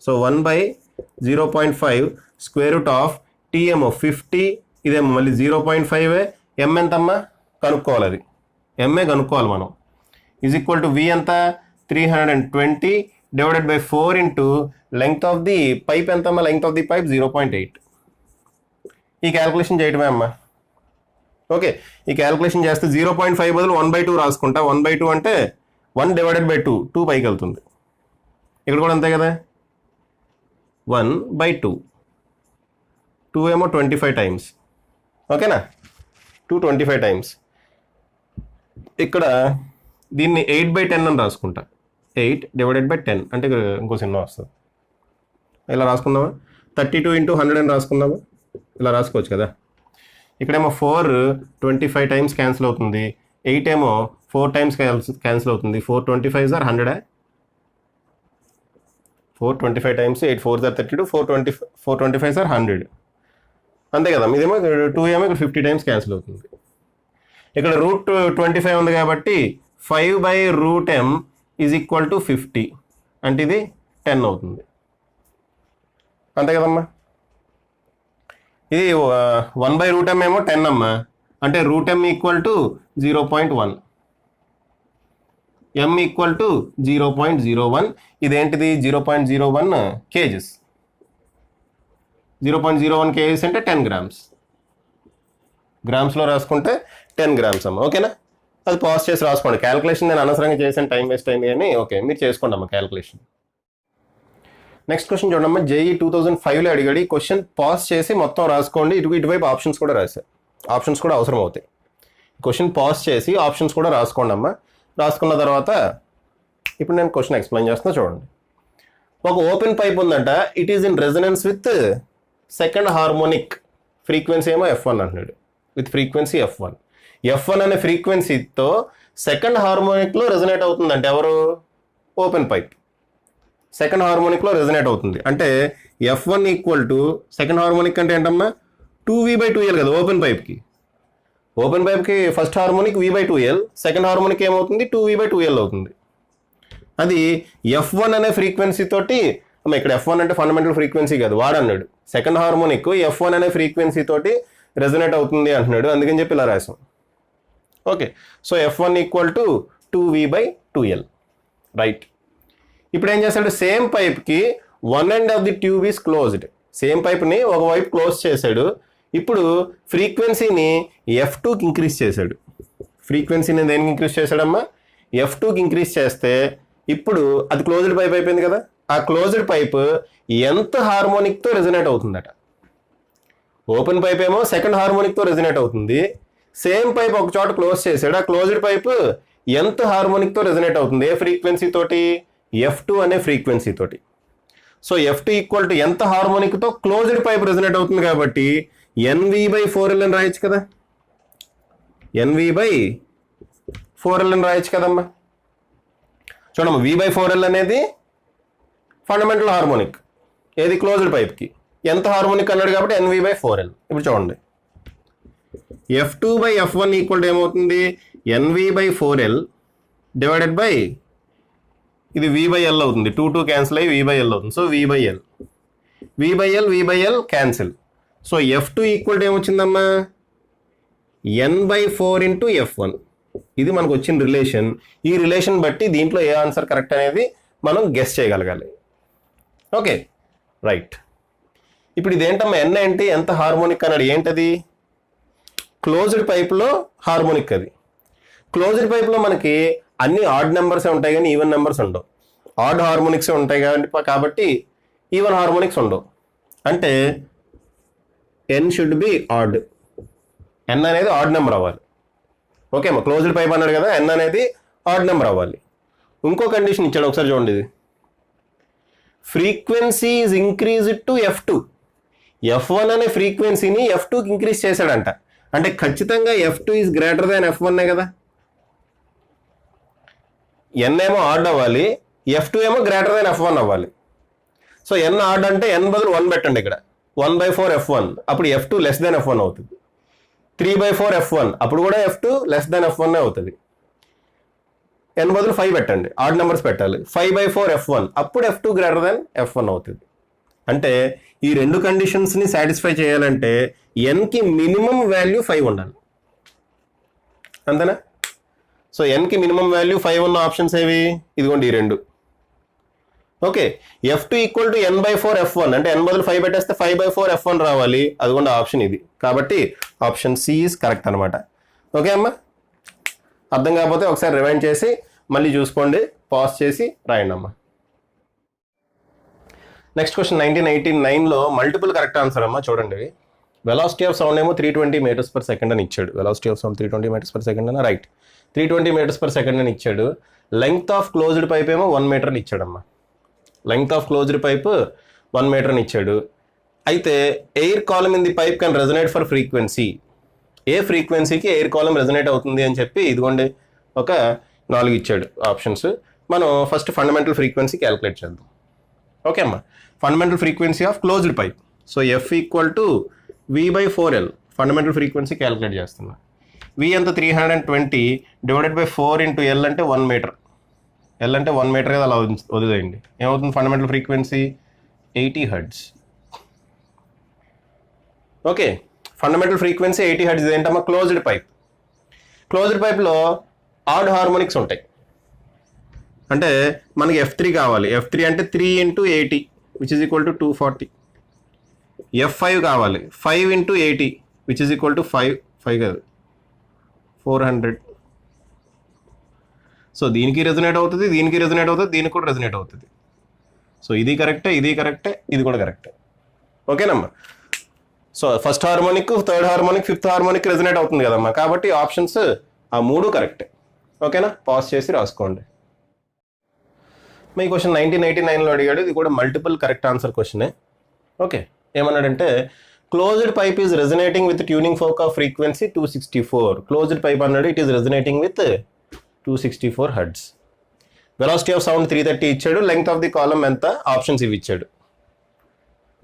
So 1/0.5 square root of TM 50. ఇదేమో మళ్ళీ 0.5. ఎం ఎంతమ్మా? కనుక్కోవాలి. అది ఎంఏ కనుక్కోవాలి మనం. ఈజ్ ఈక్వల్ టు వి ఎంత? 320 divided by 4 into length of the pipe ఎంతమ్మా? Length of the pipe 0.8. ఈ క్యాల్కులేషన్ చేయటమే అమ్మా. ఓకే, ఈ క్యాల్కులేషన్ చేస్తే 0.5 బదులు 1/2 రాసుకుంటా. 1/2 అంటే 1 డివైడెడ్ బై 2, 2 పైకి వెళ్తుంది. ఇక్కడ కూడా అంతే కదా, 1/2. 2 ఏమో 25 టైమ్స్. ఓకేనా? 225 టైమ్స్. ఇక్కడ దీన్ని 8/10 అని రాసుకుంటా. 8 డివైడెడ్ బై 10 అంటే ఇంకో చిన్న వస్తుంది. ఇలా రాసుకుందామా? 32 ఇంటూ 100 అని రాసుకుందామా? ఇలా రాసుకోవచ్చు కదా. ఇక్కడేమో 4 25 టైమ్స్ క్యాన్సిల్ అవుతుంది. 8 ఏమో 4 టైమ్స్ క్యాన్సిల్ అవుతుంది. 425 సార్ 100. 425 times 8 4 sir 32. 425 సార్ 100. అంతే కదా. ఇదేమో 2 ఏమో ఇక్కడ 50 టైమ్స్ క్యాన్సిల్ అవుతుంది. ఇక్కడ √25 ఉంది కాబట్టి 5/√m ఈజ్ ఈక్వల్ టు 50. అంటే ఇది 10 అవుతుంది. అంతే కదమ్మా. ఇది 1/√m ఏమో 10 అమ్మా. అంటే √m equal to 0.1, m equal to 0.01. ఇదేంటిది? 0.01 kgs. 0.01 kgs అంటే 10 గ్రామ్స్. గ్రామ్స్లో రాసుకుంటే 10 గ్రామ్స్ అమ్మ. ఓకేనా? అది పాజ్ చేసి రాసుకోండి. క్యాల్కులేషన్ నేను అనవసరంగా చేసాను, టైం వేస్ట్ అయింది కానీ ఓకే మీరు చేసుకోండి అమ్మ క్యాల్కులేషన్. నెక్స్ట్ క్వశ్చన్ చూడమ్మా. JEE 2005లో అడిగాడు. ఈ క్వశ్చన్ పాజ్ చేసి మొత్తం రాసుకోండి. ఇటువైపు ఆప్షన్స్ కూడా రాశారు. ఆప్షన్స్ కూడా అవసరం అవుతాయి. క్వశ్చన్ పాజ్ చేసి ఆప్షన్స్ కూడా రాసుకోండి అమ్మ. రాసుకున్న తర్వాత ఇప్పుడు నేను క్వశ్చన్ ఎక్స్ప్లెయిన్ చేస్తున్నా చూడండి. ఒక ఓపెన్ పైప్ ఉందంట. It is in resonance with second harmonic. Frequency ఏమో F1 అంటున్నాడు. With frequency F1. F1 అనే ఫ్రీక్వెన్సీతో సెకండ్ హార్మోనిక్లో రెజొనేట్ అవుతుందంటే ఎవరు? ఓపెన్ పైప్ సెకండ్ హార్మోనిక్లో రెజొనేట్ అవుతుంది. అంటే F1 equal to second harmonic అంటే ఏంటమ్మా? 2V/2L కదా ఓపెన్ పైప్కి. ఓపెన్ పైప్కి first harmonic V/2L, second harmonic ఏమవుతుంది? 2V/2L అవుతుంది. అది F1 అనే ఫ్రీక్వెన్సీ తోటి అమ్మ. ఇక్కడ F1 అంటే ఫండమెంటల్ ఫ్రీక్వెన్సీ కాదు, వాడన్నాడు. సెకండ్ హార్మోనిక్ F1 అనే ఫ్రీక్వెన్సీ తోటి రెజొనేట్ అవుతుంది అంటున్నాడు. అందుకని చెప్పి ఇలా రాసాం. Okay, so F1 equal to 2V/2L. Right. ఇప్పుడు ఏం చేస్తాడు? సేమ్ పైప్కి one end of the tube is closed. Same పైప్ని ఒకవైపు క్లోజ్ చేశాడు. ఇప్పుడు ఫ్రీక్వెన్సీని F2కి ఇంక్రీజ్ చేశాడు. ఫ్రీక్వెన్సీని దేనికి ఇంక్రీజ్ చేశాడమ్మా? F2కి ఇంక్రీజ్ చేస్తే ఇప్పుడు అది క్లోజ్డ్ పైప్ అయిపోయింది కదా. ఆ క్లోజ్డ్ పైప్ ఎంత హార్మోనిక్తో రెజొనేట్ అవుతుందట? ఓపెన్ పైప్ ఏమో సెకండ్ హార్మోనిక్తో రెజొనేట్ అవుతుంది. సేమ్ పైప్ ఒక చోట క్లోజ్ చేశాడు. ఆ క్లోజ్డ్ పైప్ ఎంత హార్మోనిక్తో రెజొనేట్ అవుతుంది? ఏ ఫ్రీక్వెన్సీ తోటి? F2 అనే ఫ్రీక్వెన్సీ తోటి. సో F2 ఈక్వల్ టు ఎంత హార్మోనిక్తో క్లోజ్డ్ పైప్ రెజొనేట్ అవుతుంది కాబట్టి NV/4L అని రాయొచ్చు కదా. NV/4L అని రాయొచ్చు కదమ్మా. చూడమ్మా, V/4L అనేది ఫండమెంటల్ హార్మోనిక్. ఏది? క్లోజ్డ్ పైప్కి. ఎంత హార్మోనిక్ అన్నాడు కాబట్టి NV/4L. ఇప్పుడు చూడండి, F2/F1 ఈక్వల్ టు ఏమవుతుంది? NV/4L డివైడెడ్ బై ఇది V/L అవుతుంది. 2 క్యాన్సిల్ అయ్యి V/L అవుతుంది. So V/L. v/l cancel. So F2 equal to ఏమొచ్చిందమ్మా, n/4 ఇంటూ F1. ఇది మనకు వచ్చిన రిలేషన్. ఈ రిలేషన్ బట్టి దీంట్లో ఏ ఆన్సర్ కరెక్ట్ అనేది మనం గెస్ చేయగలగాలి. Okay right. ఇప్పుడు ఇదేంటమ్మా, ఎన్ ఏంటి, ఎంత హార్మోనిక్ అన్నాడు, ఏంటది, క్లోజ్డ్ పైప్లో హార్మోనిక్. అది క్లోజ్డ్ పైప్లో మనకి అన్ని ఆడ్ నెంబర్సే ఉంటాయి కానీ ఈవెన్ నెంబర్స్ ఉండవు. ఆడ్ హార్మోనిక్సే ఉంటాయి కాబట్టి ఈవెన్ హార్మోనిక్స్ ఉండవు. అంటే ఎన్ షుడ్ బి ఆడ్, ఎన్ అనేది ఆడ్ నెంబర్ అవ్వాలి. ఓకే అమ్మా, క్లోజ్డ్ పైప్ అన్నాడు కదా, ఎన్ అనేది ఆడ్ నెంబర్ అవ్వాలి. ఇంకో కండిషన్ ఇచ్చాడు, ఒకసారి చూడండి. ఇది frequency is increased to F2. F1 అనే ఫ్రీక్వెన్సీని F2కి ఇంక్రీజ్ చేశాడంట. అంటే ఖచ్చితంగా F2 is greater than F1 కదా. ఎన్ ఏమో ఆడ్ అవ్వాలి, F2 ఏమో గ్రేటర్ దాన్ F1 అవ్వాలి. సో ఎన్ ఆడ్ అంటే ఎన్ బదులు 1 పెట్టండి ఇక్కడ, 1/4 F1, అప్పుడు F2 లెస్ దాన్ F1 అవుతుంది. 3/4 F1, అప్పుడు కూడా F2 లెస్ దాన్ F1 అవుతుంది. ఎన్ బదులు 5 పెట్టండి, ఆడ్ నెంబర్స్ పెట్టాలి. 5/4 F1, అప్పుడు F2 గ్రేటర్ దాన్ F1 అవుతుంది. అంటే ఈ రెండు కండిషన్స్ని సాటిస్ఫై చేయాలంటే ఎన్కి మినిమం వాల్యూ 5 ఉండాలి, అంతేనా. సో ఎన్కి మినిమం వాల్యూ 5 ఉన్న ఆప్షన్స్ ఏవి, ఇదిగోండి ఈ రెండు. Okay, F2 equal to n/4 F1 అంటే n బదులు 5 పెట్టేస్తే 5/4 F1 రావాలి. అదిగోండి ఆప్షన్ ఇది. కాబట్టి ఆప్షన్ సి ఈజ్ కరెక్ట్ అనమాట. ఓకే అమ్మా, అర్థం కాకపోతే ఒకసారి రివైండ్ చేసి మళ్ళీ చూసుకోండి, పాజ్ చేసి రాయండి అమ్మా. నెక్స్ట్ క్వశ్చన్ 1989లో మల్టిపుల్ కరెక్ట్ ఆన్సర్ అమ్మా. చూడండి, వెలాసిటీ ఆఫ్ సౌండ్ ఏమో 320 మీటర్స్ పర్ సెకండ్ అని ఇచ్చాడు. Velocity of sound 320 metres per second అన్న, రైట్, 320 మీటర్స్ పర్ సెకండ్ అని ఇచ్చాడు. లెంగ్త్ ఆఫ్ క్లోజ్డ్ పైప్ ఏమో 1 మీటర్ అని ఇచ్చాడమ్మా. Length of closed pipe 1 meter అని ఇచ్చాడు. అయితే air column in the pipe can resonate for frequency. ఏ ఫ్రీక్వెన్సీకి ఎయిర్ కాలమ్ రెజనేట్ అవుతుంది అని చెప్పి ఇదిగోండి ఒక 4 ఇచ్చాడు ఆప్షన్స్. మనం ఫస్ట్ ఫండమెంటల్ ఫ్రీక్వెన్సీ క్యాలిక్యులేట్ చేద్దాం. ఓకే అమ్మా, fundamental frequency of closed pipe. So F equal to V/4L, fundamental frequency calculate చేస్తున్నా. V ఎంత 320 డివైడెడ్ బై 4 ఇంటూ L అంటే 1 మీటర్. L అంటే 1 మీటర్ కదా, అలా వదిలేయండి. ఏమవుతుంది fundamental frequency 80 hertz. Okay, fundamental frequency 80 hertz. ఏంటమ్మా, క్లోజ్డ్ పైప్. క్లోజ్డ్ పైప్లో ఆడ్ హార్మోనిక్స్ ఉంటాయి. అంటే మనకి F3 కావాలి. F3 అంటే 3 into 80 which is equal to 240. F5 కావాలి, 5 into 80 which is equal to 5 కాదు 400. సో దీనికి రెజనేట్ అవుతుంది, దీనికి రెజనేట్ అవుతుంది, దీనికి కూడా రెజనేట్ అవుతుంది. సో ఇది కరెక్టే, ఇది కరెక్టే, ఇది కూడా కరెక్టే. ఓకేనమ్మా. So first harmonic, third harmonic, fifth harmonic resonate అవుతుంది కదమ్మా. కాబట్టి ఆప్షన్స్ ఆ 3 కరెక్టే. ఓకేనా, పాజ్ చేసి రాసుకోండి. మీ క్వశ్చన్ 1989లో అడిగాడు. ఇది కూడా మల్టిపుల్ కరెక్ట్ ఆన్సర్ క్వశ్చనే. ఓకే, ఏమన్నాడంటే closed pipe is resonating with tuning fork of frequency 264. Closed pipe అన్నాడు, it is resonating with 264 hertz. Velocity of sound 330 ఇచ్చాడు. లెంగ్త్ ఆఫ్ ది కాలమ్ ఎంత, ఆప్షన్స్ ఇవి ఇచ్చాడు.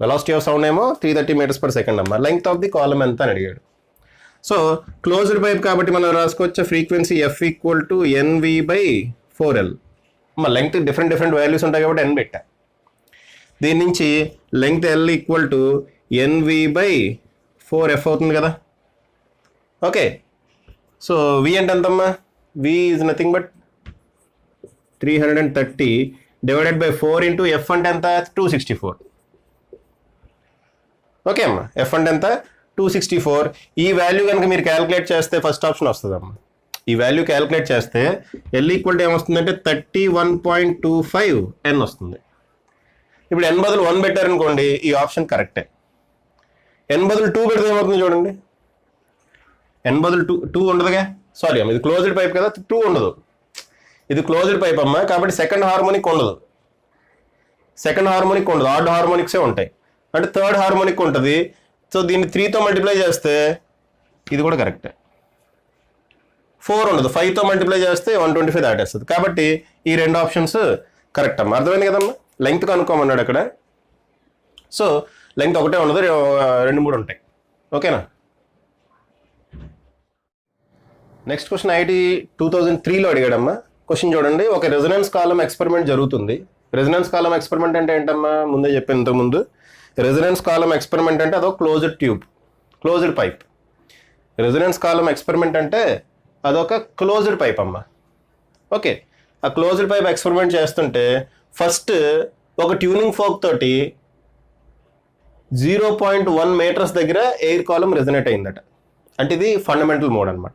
వెలాసిటీ ఆఫ్ సౌండ్ ఏమో 330 meters per second అమ్మా. Length of the column ఎంత అని అడిగాడు. సో క్లోజ్డ్ పైప్ కాబట్టి మనం రాసుకోవచ్చు frequency F equal to NV/4L. Length different values ఉంటాయి కాబట్టి n పెట్టా. దీని నుంచి length L equal to NV/4F అవుతుంది కదా. ఓకే, సో V అంటే ఎంతమ్మా, V is nothing but 330 divided by 4 into F అంటే ఎంత, 264. ఓకే అమ్మా, F అంటే ఎంత, 264. ఈ వాల్యూ కనుక మీరు క్యాలిక్యులేట్ చేస్తే ఫస్ట్ ఆప్షన్ వస్తుందమ్మా. ఈ వాల్యూ క్యాలిక్యులేట్ చేస్తే L ఈక్వల్ టు ఏమొస్తుందంటే 31.25 N వస్తుంది. ఇప్పుడు N బదులు 1 పెట్టారనుకోండి, ఈ ఆప్షన్ కరెక్టే. N బదులు 2 పెడితే ఏమవుతుంది చూడండి. N బదులు 2 ఉండదుగా, సారీ అమ్మ, ఇది క్లోజ్డ్ పైప్ కదా, 2 ఉండదు. ఇది క్లోజ్డ్ పైప్ అమ్మ, కాబట్టి సెకండ్ హార్మోనిక్ ఉండదు. ఆడ్ హార్మోనిక్సే ఉంటాయి. అంటే థర్డ్ హార్మోనిక్ ఉంటుంది. సో దీన్ని 3తో మల్టిప్లై చేస్తే ఇది కూడా కరెక్టే. 4 ఉండదు, 5తో మల్టిప్లై చేస్తే 125 దాటేస్తుంది. కాబట్టి ఈ 2 ఆప్షన్స్ కరెక్ట్ అమ్మా. అర్థమైంది కదమ్మా. లెంగ్త్ కనుక్కోమన్నాడు అక్కడ. సో లెంగ్త్ ఒకటే ఉండదు, 2-3 ఉంటాయి. ఓకేనా. నెక్స్ట్ క్వశ్చన్ 2003లో అడిగాడమ్మా. క్వశ్చన్ చూడండి, ఒక రెజొనెన్స్ కాలమ్ ఎక్స్పెరిమెంట్ జరుగుతుంది. రెజనెన్స్ కాలం ఎక్స్పెరిమెంట్ అంటే ఏంటమ్మా, ముందే చెప్పాను ఇంతకుముందు. రెజనెన్స్ కాలం ఎక్స్పెరిమెంట్ అంటే అదొక closed tube, closed pipe. Resonance column experiment అంటే అదొక క్లోజ్డ్ పైప్ అమ్మా. ఓకే, ఆ క్లోజ్డ్ పైప్ ఎక్స్పెరిమెంట్ చేస్తుంటే ఫస్ట్ ఒక ట్యూనింగ్ ఫోక్ తోటి 0.1 మీటర్స్ దగ్గర ఎయిర్ కాలం రెజనేట్ అయిందట. అంటే ఇది ఫండమెంటల్ మోడ్ అనమాట.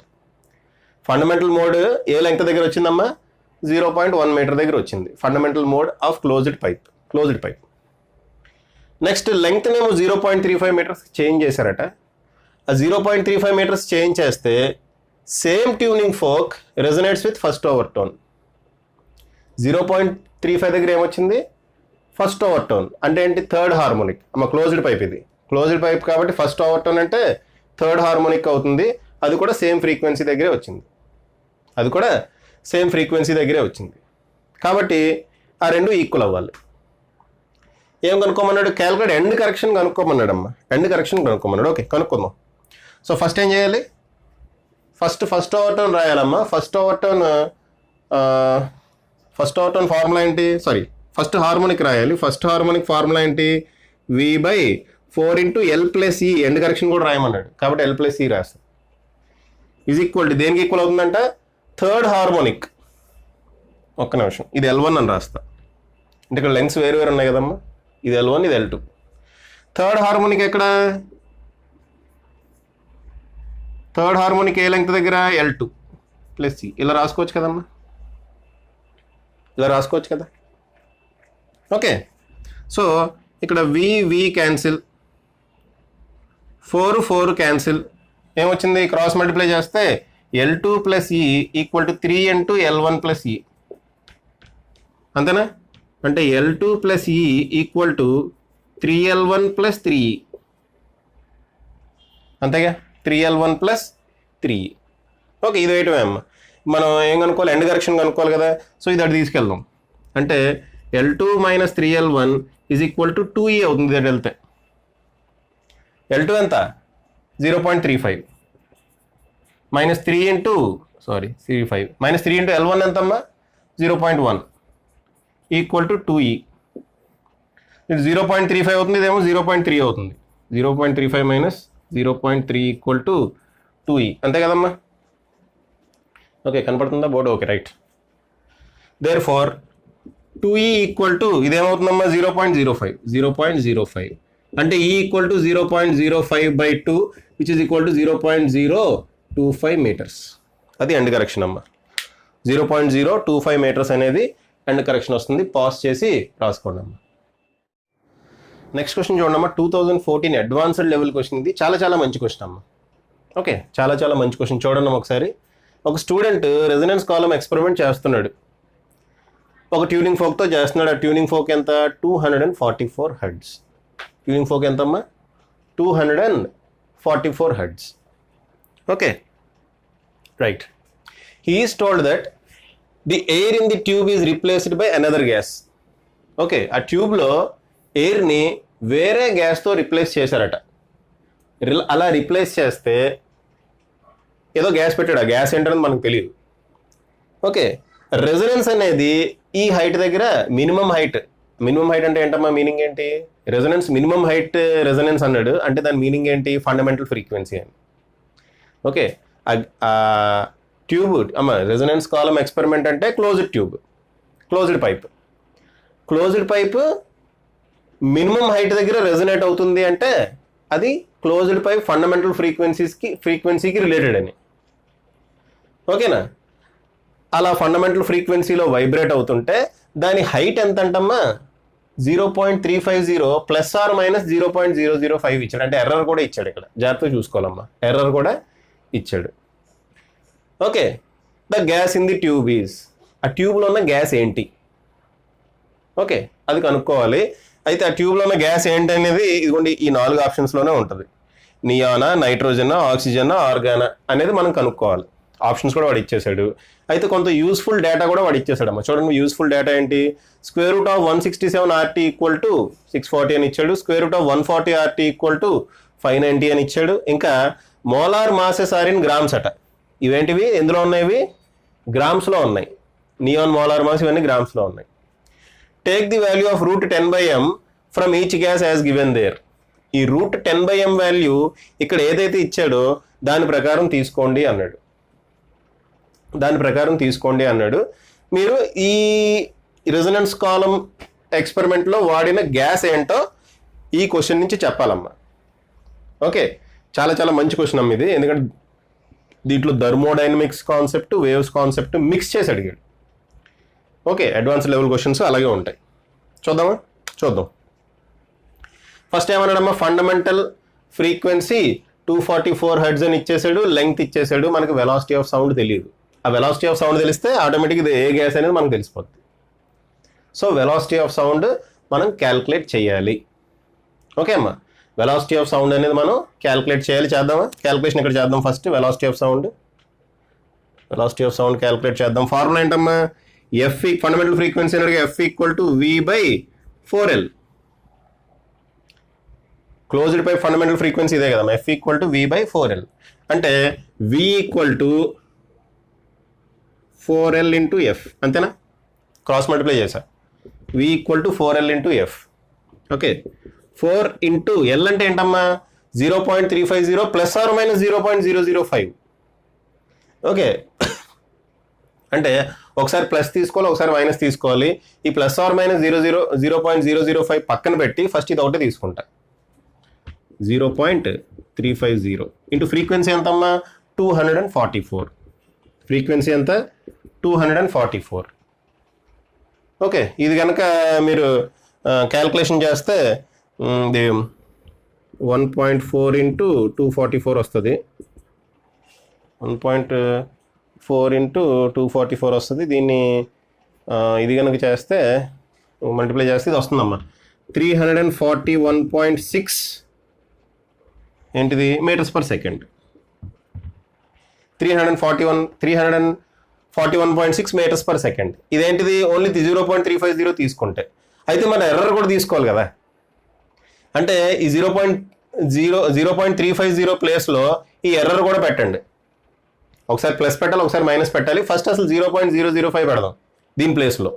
ఫండమెంటల్ మోడ్ ఏ లెంగ్త్ దగ్గర వచ్చిందమ్మా, 0.1 మీటర్ దగ్గర వచ్చింది. Fundamental mode of closed pipe. Next length నేమో 0.35 మీటర్స్ చేంజ్ చేశారట. ఆ 0.35 మీటర్స్ చేంజ్ చేస్తే same tuning folk resonates with first over tone. 0.35 దగ్గర ఏమొచ్చింది, ఫస్ట్ ఓవర్ టోన్. అంటే ఏంటి, థర్డ్ హార్మోనిక్ అమ్మ. క్లోజ్డ్ పైప్ ఇది, క్లోజ్డ్ పైప్ కాబట్టి ఫస్ట్ ఓవర్ టోన్ అంటే థర్డ్ హార్మోనిక్ అవుతుంది. అది కూడా సేమ్ ఫ్రీక్వెన్సీ దగ్గరే వచ్చింది. కాబట్టి ఆ రెండు ఈక్వల్ అవ్వాలి. ఏం కనుక్కోమన్నాడు, క్యాల్కులేట్ ఎండ్ కరెక్షన్ కనుక్కోమన్నాడు అమ్మ. ఎండ్ కరెక్షన్ కనుక్కోమన్నాడు. ఓకే, కనుక్కుందాం. సో ఫస్ట్ ఏం చేయాలి, ఫస్ట్ ఓవర్ టోన్ రాయాలమ్మా. ఫస్ట్ ఓవర్ టోన్ ఫార్ములా ఏంటి, ఫస్ట్ హార్మోనిక్ రాయాలి. ఫస్ట్ హార్మోనిక్ ఫార్ములా ఏంటి, V/4 × L+E. ఎండ్ కరెక్షన్ కూడా రాయమన్నాడు కాబట్టి L+E రాస్తాం. ఈజ్ ఈక్వల్ టు దేనికి ఈక్వల్ అవుతుందంట, థర్డ్ హార్మోనిక్. ఒక్క నిమిషం, ఇది L1 అని రాస్తా. అంటే ఇక్కడ లెంగ్స్ వేరు ఉన్నాయి కదమ్మా. ఇది L1, ఇది L2. థర్డ్ హార్మోనిక్ ఎక్కడ, థర్డ్ హార్మోనిక్ ఏ లెంగ్త్ దగ్గర, L2+E. ఇలా రాసుకోవచ్చు కదమ్మా, ఇలా రాసుకోవచ్చు కదా. ఓకే, సో ఇక్కడ V క్యాన్సిల్, 4 క్యాన్సిల్. ఏమొచ్చింది, క్రాస్ మల్టిప్లై చేస్తే L2+E = 3 × L1+E. అంతేనా, అంటే L2+E = 3L1+3E. అంతేగా, 3L1+3E. ఓకే, ఇది వేయటమే అమ్మ. మనం ఏం కనుక్కోవాలి, ఎండ్ కరెక్షన్ కనుక్కోవాలి కదా. సో ఇది అటు తీసుకెళ్దాం. అంటే L2 - 3L1 = 2E అవుతుంది. ఇది వెళ్తే L2 ఎంత, 0.35 -3 × L1 ఎంతమ్మా, 0.1 = 2E. ఇది 0.35 అవుతుంది, ఇదేమో 0.3 అవుతుంది. 0.35 - 0.3 = 2E. అంతే కదమ్మా. ఓకే, కనపడుతుందా board? Okay, right. Therefore 2E = ఇదేమవుతుందమ్మా, 0.05. అంటే E = 0.05/2 which is equal to 0.025 metres. అది ఎండ్ కరెక్షన్ అమ్మ. 0.025 మీటర్స్ అనేది ఎండ్ కరెక్షన్ వస్తుంది. పాస్ చేసి రాసుకోండి అమ్మ. నెక్స్ట్ క్వశ్చన్ చూడండి అమ్మ. 2014 అడ్వాన్స్డ్ లెవెల్ క్వశ్చన్. ఇది చాలా మంచి క్వశ్చన్ అమ్మ. ఓకే, చాలా మంచి క్వశ్చన్. చూడండి ఒకసారి. ఒక స్టూడెంట్ రెజనెన్స్ కాలం ఎక్స్పెరిమెంట్ చేస్తున్నాడు. ఒక ట్యూనింగ్ ఫోక్తో చేస్తున్నాడు. ఆ ట్యూనింగ్ ఫోక్ ఎంత, 244 హెర్ట్జ్. ట్యూనింగ్ ఫోక్ ఎంతమ్మా, 244 hertz. Okay, right. He is told that the air in the tube is replaced by another gas. Okay, ఆ ట్యూబ్లో ఎయిర్ని వేరే గ్యాస్తో రిప్లేస్ చేశారట. అలా రిప్లేస్ చేస్తే ఏదో గ్యాస్ పెట్టాడు. ఆ గ్యాస్ ఏంటనేది మనకు తెలియదు. ఓకే, రెజనెన్స్ అనేది ఈ హైట్ దగ్గర మినిమం హైట్ అంటే ఏంటమ్మా, మీనింగ్ ఏంటి, రెజనెన్స్ మినిమం హైట్ రెజనెన్స్ అన్నాడు. అంటే దాని మీనింగ్ ఏంటి, ఫండమెంటల్ ఫ్రీక్వెన్సీ అని. ఓకే, ట్యూబ్ అమ్మ, రెజనెన్స్ కాలం ఎక్స్పెరిమెంట్ అంటే closed tube, closed pipe minimum height దగ్గర రెజనేట్ అవుతుంది అంటే అది క్లోజ్డ్ పైప్ ఫండమెంటల్ ఫ్రీక్వెన్సీకి రిలేటెడ్ అని. ఓకేనా, అలా ఫండమెంటల్ ఫ్రీక్వెన్సీలో వైబ్రేట్ అవుతుంటే దాని హైట్ ఎంత అంటమ్మా, 0.350 ± 0.005 ఇచ్చాడు. అంటే ఎర్రర్ కూడా ఇచ్చాడు. ఇక్కడ జాగ్రత్తగా చూసుకోవాలమ్మా, ఎర్రర్ కూడా ఇచ్చాడు. Okay, the gas in the tube is, ఆ ట్యూబ్లో ఉన్న గ్యాస్ ఏంటి. ఓకే, అది కనుక్కోవాలి. అయితే ఆ ట్యూబ్లో ఉన్న గ్యాస్ ఏంటి అనేది ఇదిగోండి ఈ 4 ఆప్షన్స్లోనే ఉంటుంది. నియానా, నైట్రోజనా, ఆక్సిజనా, ఆర్గానా అనేది మనం కనుక్కోవాలి. ఆప్షన్స్ కూడా వాడు ఇచ్చేసాడు. అయితే కొంత యూస్ఫుల్ డేటా కూడా వాడు ఇచ్చేసాడమ్మా. చూడండి, యూస్ఫుల్ డేటా ఏంటి, √167 RT = 640 అని ఇచ్చాడు. √140 RT = 590 అని ఇచ్చాడు. ఇంకా molar masses are in grams అట. ఇవేంటివి, ఎందులో ఉన్నాయి, గ్రామ్స్లో ఉన్నాయి. నియాన్ మోలార్ మాస్ ఇవన్నీ గ్రామ్స్లో ఉన్నాయి. Take the value of root 10/m from each gas as given there. ఈ రూట్ 10/m వాల్యూ ఇక్కడ ఏదైతే ఇచ్చాడో దాని ప్రకారం తీసుకోండి అన్నాడు. మీరు ఈ రెజొనెన్స్ కాలం ఎక్స్పెరిమెంట్లో వాడిన గ్యాస్ ఏంటో ఈ క్వశ్చన్ నుంచి చెప్పాలమ్మా. ఓకే, చాలా చాలా మంచి క్వశ్చన్ అమ్మ ఇది, ఎందుకంటే దీంట్లో thermodynamics concept, waves concept mix చేసి అడిగాడు. ఓకే, అడ్వాన్స్ లెవెల్ క్వశ్చన్స్ అలాగే ఉంటాయి. చూద్దాం. ఫస్ట్ ఏమన్నాడమ్మా, ఫండమెంటల్ ఫ్రీక్వెన్సీ 244 హెర్ట్జ్ అని ఇచ్చేసాడు, లెంగ్త్ ఇచ్చేసాడు, మనకి వెలాసిటీ ఆఫ్ సౌండ్ తెలియదు. ఆ వెలాసిటీ ఆఫ్ సౌండ్ తెలిస్తే ఆటోమేటిక్గా ఇది ఏ గ్యాస్ అనేది మనకు తెలిసిపోతుంది. సో వెలాసిటీ ఆఫ్ సౌండ్ మనం క్యాల్కులేట్ చేయాలి. ఓకే అమ్మా, వెలాసిటీ ఆఫ్ సౌండ్ అనేది మనం క్యాల్కులేట్ చేయాలి. చేద్దామా? క్యాల్కులేషన్ ఇక్కడ చేద్దాం. First velocity of sound calculate చేద్దాం. ఫార్ములా ఏంటమ్మా, ఎఫ్ ఫండమెంటల్ ఫ్రీక్వెన్సీ అనేది F equal to v/4L. Closed pipe fundamental frequency ఇదే కదమ్మా, ఎఫ్ ఈక్వల్ టు v/4L. అంటే v equal to 4L into F, అంతేనా? క్రాస్ మల్టిప్లై చేశా. v equal to 4L into F. Okay, 4 into L అంటే ఏంటమ్మా, 0.350 plus are minus 0.005. Okay, అంటే ఒకసారి plus తీసుకోవాలి, ఒకసారి మైనస్ తీసుకోవాలి. ఈ ప్లస్ ఆర్ మైనస్ 0.005 పక్కన పెట్టి ఫస్ట్ ఇది ఒకటే తీసుకుంటా. 0.350 ఇంటూ ఫ్రీక్వెన్సీ ఎంతమ్మా, 244. ఫ్రీక్వెన్సీ ఎంత, 244. ఓకే, ఇది కనుక మీరు క్యాల్కులేషన్ చేస్తే 1.4 ఇంటూ 244 వస్తుంది. 1.4 ఇంటూ 244 వస్తుంది. దీన్ని ఇది కనుక చేస్తే మల్టిప్లై చేస్తే ఇది వస్తుందమ్మా, 341.6 ఏంటిది metres per second. 341.6 metres per second. ఇదేంటిది, ఓన్లీ 0.350 తీసుకుంటే. అయితే మన ఎర్రర్ కూడా తీసుకోవాలి కదా. అంటే ఈ 0.350 ప్లేస్లో ఈ ఎర్రర్ కూడా పెట్టండి. ఒకసారి ప్లస్ పెట్టాలి, ఒకసారి మైనస్ పెట్టాలి. ఫస్ట్ అసలు 0.005 పెడదాం దీని ప్లేస్లో.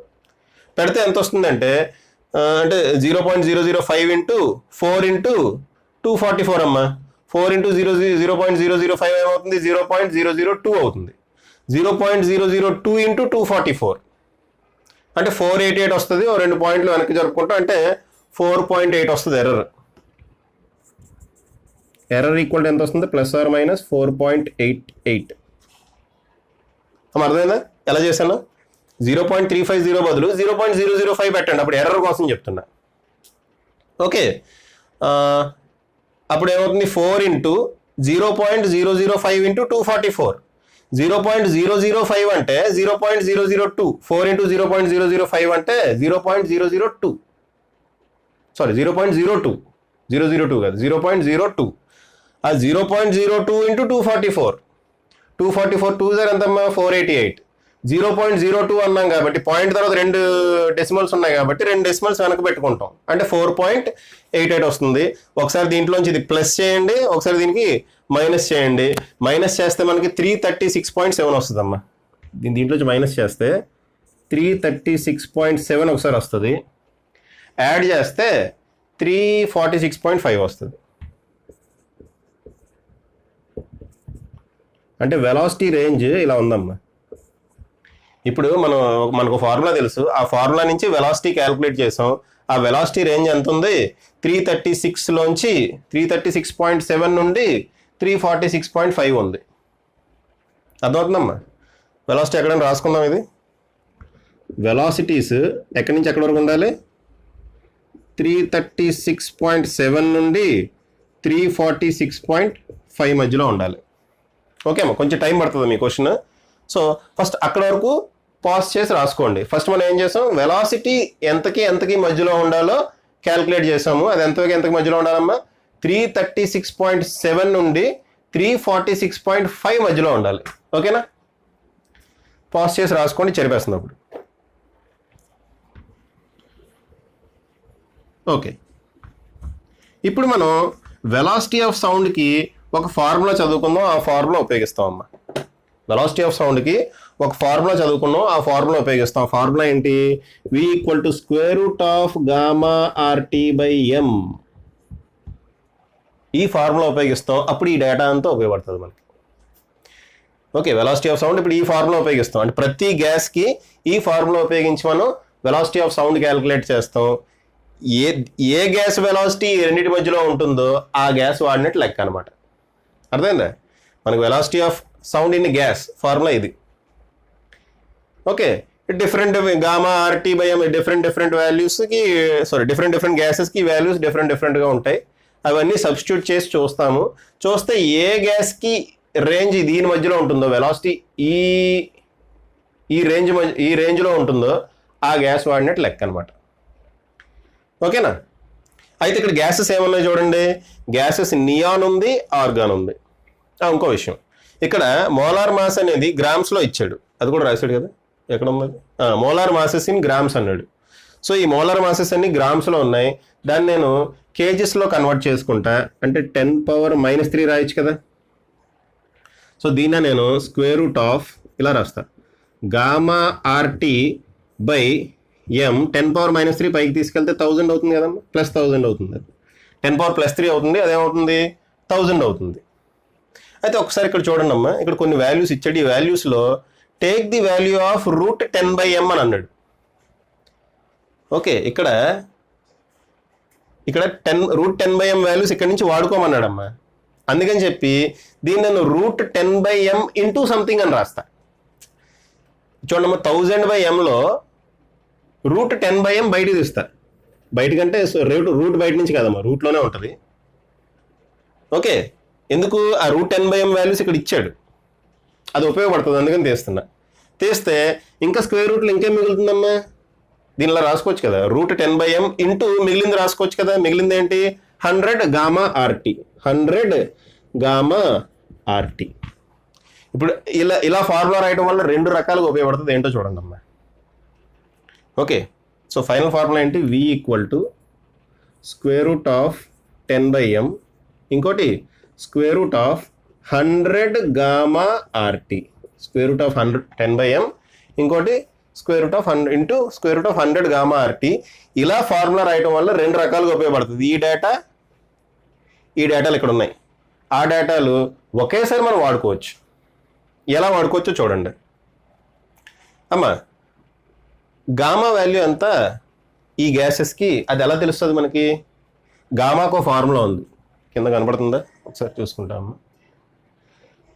పెడితే ఎంత వస్తుందంటే, అంటే 0.005 ఇంటూ 4 ఇంటూ 244 అమ్మా. 4 ఇంటూ 0.005 ఏమవుతుంది, 0.002 అవుతుంది. 0.002 ఇంటూ 244 అంటే 488 వస్తుంది. ఓ 2 పాయింట్లు వెనక్కి జరుపుకుంటాం అంటే 4.8 వస్తుంది ఎర్రర్. ఈక్వల్ టు ఎంత వస్తుంది, ప్లస్ ఆర్ మైనస్ 4.88. అర్థమైందా ఎలా చేశాను? 0.350 బదులు 0.005 పెట్టండి, అప్పుడు ఎర్రర్ కోసం చెప్తున్నా. ఓకే, అప్పుడు ఏమవుతుంది, 4 ఇంటూ 0.005 ఇంటూ 244. 0.005 అంటే 0.002. 4 ఇంటూ 0.005 అంటే 0.002. సారీ 0.02. 002 కాదు, 0.02. ఆ 0.02 ఇంటూ 244. 244 2 ఎంతమ్మా, 488. 0.02 అన్నాం కాబట్టి పాయింట్ తర్వాత 2 డెసిమల్స్ ఉన్నాయి కాబట్టి 2 డెసిమల్స్ వెనక పెట్టుకుంటాం. అంటే 4.88 వస్తుంది. ఒకసారి దీంట్లోంచి ఇది ప్లస్ చేయండి, ఒకసారి దీనికి మైనస్ చేయండి. మైనస్ చేస్తే మనకి 336.7 వస్తుందమ్మా. దీంట్లోంచి మైనస్ చేస్తే 336.7 ఒకసారి వస్తుంది. యాడ్ చేస్తే 346.5 వస్తుంది. అంటే వెలాసిటీ రేంజ్ ఇలా ఉందమ్మా. ఇప్పుడు మనకు ఫార్ములా తెలుసు, ఆ ఫార్ములా నుంచి వెలాసిటీ క్యాల్కులేట్ చేసాం. ఆ వెలాసిటీ రేంజ్ ఎంత ఉంది, 336లోంచి 336.7 నుండి 346.5 ఉంది. అర్థమవుతుందమ్మా? వెలాసిటీ ఎక్కడైనా రాసుకుందాం. ఇది వెలాసిటీస్ ఎక్కడి నుంచి ఎక్కడి వరకు ఉండాలి, 336.7 నుండి 346.5 మధ్యలో ఉండాలి. ఓకే అమ్మా, కొంచెం టైం పడుతుంది మీ క్వశ్చన్. సో ఫస్ట్ అక్కడ వరకు పాజ్ చేసి రాసుకోండి. ఫస్ట్ మనం ఏం చేసాం, వెలాసిటీ ఎంతకి మధ్యలో ఉండాలో క్యాల్కులేట్ చేసాము. అది ఎంతకి మధ్యలో ఉండాలమ్మా, 336.7 నుండి 346.5 మధ్యలో ఉండాలి. ఓకేనా? పాజ్ చేసి రాసుకోండి, చెరిపేస్తుంది అప్పుడు. ఓకే, ఇప్పుడు మనం వెలాసిటీ ఆఫ్ సౌండ్కి ఒక ఫార్ములా చదువుకుందాం. ఆ ఫార్ములా ఉపయోగిస్తాం అమ్మా. వెలాసిటీ ఆఫ్ సౌండ్కి ఒక ఫార్ములా చదువుకున్నాం, ఆ ఫార్ములా ఉపయోగిస్తాం. ఆ ఫార్ములా ఏంటి? v = square root of gamma RT by M. ఈ ఫార్ములా ఉపయోగిస్తాం, అప్పుడు ఈ డేటా అంతా ఉపయోగపడుతుంది మనకి. ఓకే, వెలాసిటీ ఆఫ్ సౌండ్ ఇప్పుడు ఈ ఫార్ములా ఉపయోగిస్తాం. అంటే ప్రతి గ్యాస్కి ఈ ఫార్ములా ఉపయోగించి మనం వెలాసిటీ ఆఫ్ సౌండ్ క్యాలిక్యులేట్ చేస్తాం. ఏ గ్యాస్ వెలాసిటీ రెండింటి మధ్యలో ఉంటుందో ఆ గ్యాస్ వాడినట్టు లెక్క అనమాట. అర్థమైందా? మనకు velocity of sound in gas formula ఇది. Okay, different gamma RT by M different వాల్యూస్కి డిఫరెంట్ గ్యాసెస్కి వాల్యూస్ డిఫరెంట్గా ఉంటాయి. అవన్నీ సబ్స్టిట్యూట్ చేసి చూస్తే ఏ గ్యాస్కి రేంజ్ దీని మధ్యలో ఉంటుందో, వెలాసిటీ ఈ రేంజ్లో ఉంటుందో ఆ గ్యాస్ వాడినట్టు లెక్క అనమాట. ఓకేనా? అయితే ఇక్కడ గ్యాసెస్ ఏమన్నాయి చూడండి. గ్యాసెస్ నియాన్ ఉంది, ఆర్గాన్ ఉంది. ఇంకో విషయం, ఇక్కడ మోలార్ మాస్ అనేది గ్రామ్స్లో ఇచ్చాడు, అది కూడా రాశాడు కదా. ఎక్కడ ఉన్నది? మోలార్ మాసెస్ ఇన్ గ్రామ్స్ అన్నాడు. సో ఈ మోలార్ మాసెస్ అన్ని గ్రామ్స్లో ఉన్నాయి. దాన్ని నేను కేజెస్లో కన్వర్ట్ చేసుకుంటా, అంటే 10⁻³ రాయొచ్చు కదా. సో దీన్ని నేను స్క్వేర్ రూట్ ఆఫ్ ఇలా రాస్తా, గామా ఆర్టీ బై ఎం. 10⁻³ పైకి తీసుకెళ్తే 1000 అవుతుంది కదమ్మా, +1000 అవుతుంది. 10⁻+3 అవుతుంది, అదేమవుతుంది? 1000 అవుతుంది. అయితే ఒకసారి ఇక్కడ చూడండి అమ్మా, ఇక్కడ కొన్ని వాల్యూస్ ఇచ్చాడు. ఈ వాల్యూస్లో take the value of √10/m అని అన్నాడు. ఓకే, ఇక్కడ √10/m వాల్యూస్ ఇక్కడ నుంచి వాడుకోమన్నాడమ్మా. అందుకని చెప్పి దీన్ని నేను √10/m ఇంటూ సంథింగ్ అని రాస్తా. చూడమ్మా, 1000/mలో √10/m బయటికి తీస్తా. బయటకంటే రూట్ బయట నుంచి కదమ్మా, రూట్లోనే ఉంటుంది. ఓకే, ఎందుకు? ఆ √10/m వాల్యూస్ ఇక్కడ ఇచ్చాడు, అది ఉపయోగపడుతుంది, అందుకని తీస్తే ఇంకా స్క్వేర్ రూట్లో ఇంకేం మిగులుతుందమ్మా? దీనిలో రాసుకోవచ్చు కదా, √10/m ఇంటూ మిగిలింది రాసుకోవచ్చు కదా. మిగిలింది ఏంటి? 100 గామా ఆర్టీ. 100 gamma RT. ఇప్పుడు ఇలా ఫార్ములా రాయడం వల్ల 2 రకాలుగా ఉపయోగపడుతుంది. ఏంటో చూడండి అమ్మా. ఓకే, సో ఫైనల్ ఫార్ములా ఏంటి? v = square root of 10/m, ఇంకోటి square root of 100 gamma RT. Square root of 10/m, ఇంకోటి square root of 100 into square root of 100 gamma RT. ఇలా ఫార్ములా రాయడం వల్ల 2 రకాలుగా ఉపయోగపడుతుంది. ఈ డేటాలు ఇక్కడ ఉన్నాయి. ఆ డేటాలు ఒకేసారి మనం వాడుకోవచ్చు. ఎలా వాడుకోవచ్చో చూడండి అమ్మా. గామా వాల్యూ అంతా ఈ గ్యాసెస్కి అది ఎలా తెలుస్తుంది మనకి? గామాకు ఫార్ములా ఉంది, కింద కనపడుతుందా? ఒకసారి చూసుకుంటామమ్మా.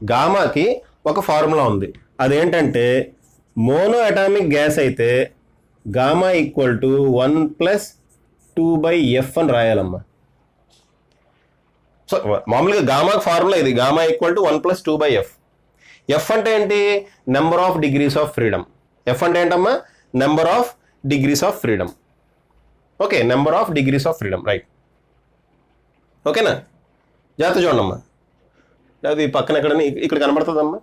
గామాకి ఒక ఫార్ములా ఉంది, అదేంటంటే మోనో అటామిక్ గ్యాస్ అయితే గామా = 1+2/f అని రాయాలమ్మా. సో మామూలుగా గామాకి ఫార్ములా ఇది, గామా = 1+2/f. ఎఫ్ అంటే ఏంటి? Number of degrees of freedom. F అంటే ఏంటమ్మా? Number of degrees of freedom. Okay, number of degrees of freedom, right. ఓకేనా? జాగ్రత్త చూడండమ్మా. అది పక్కన ఇక్కడ కనపడుతుందమ్మా.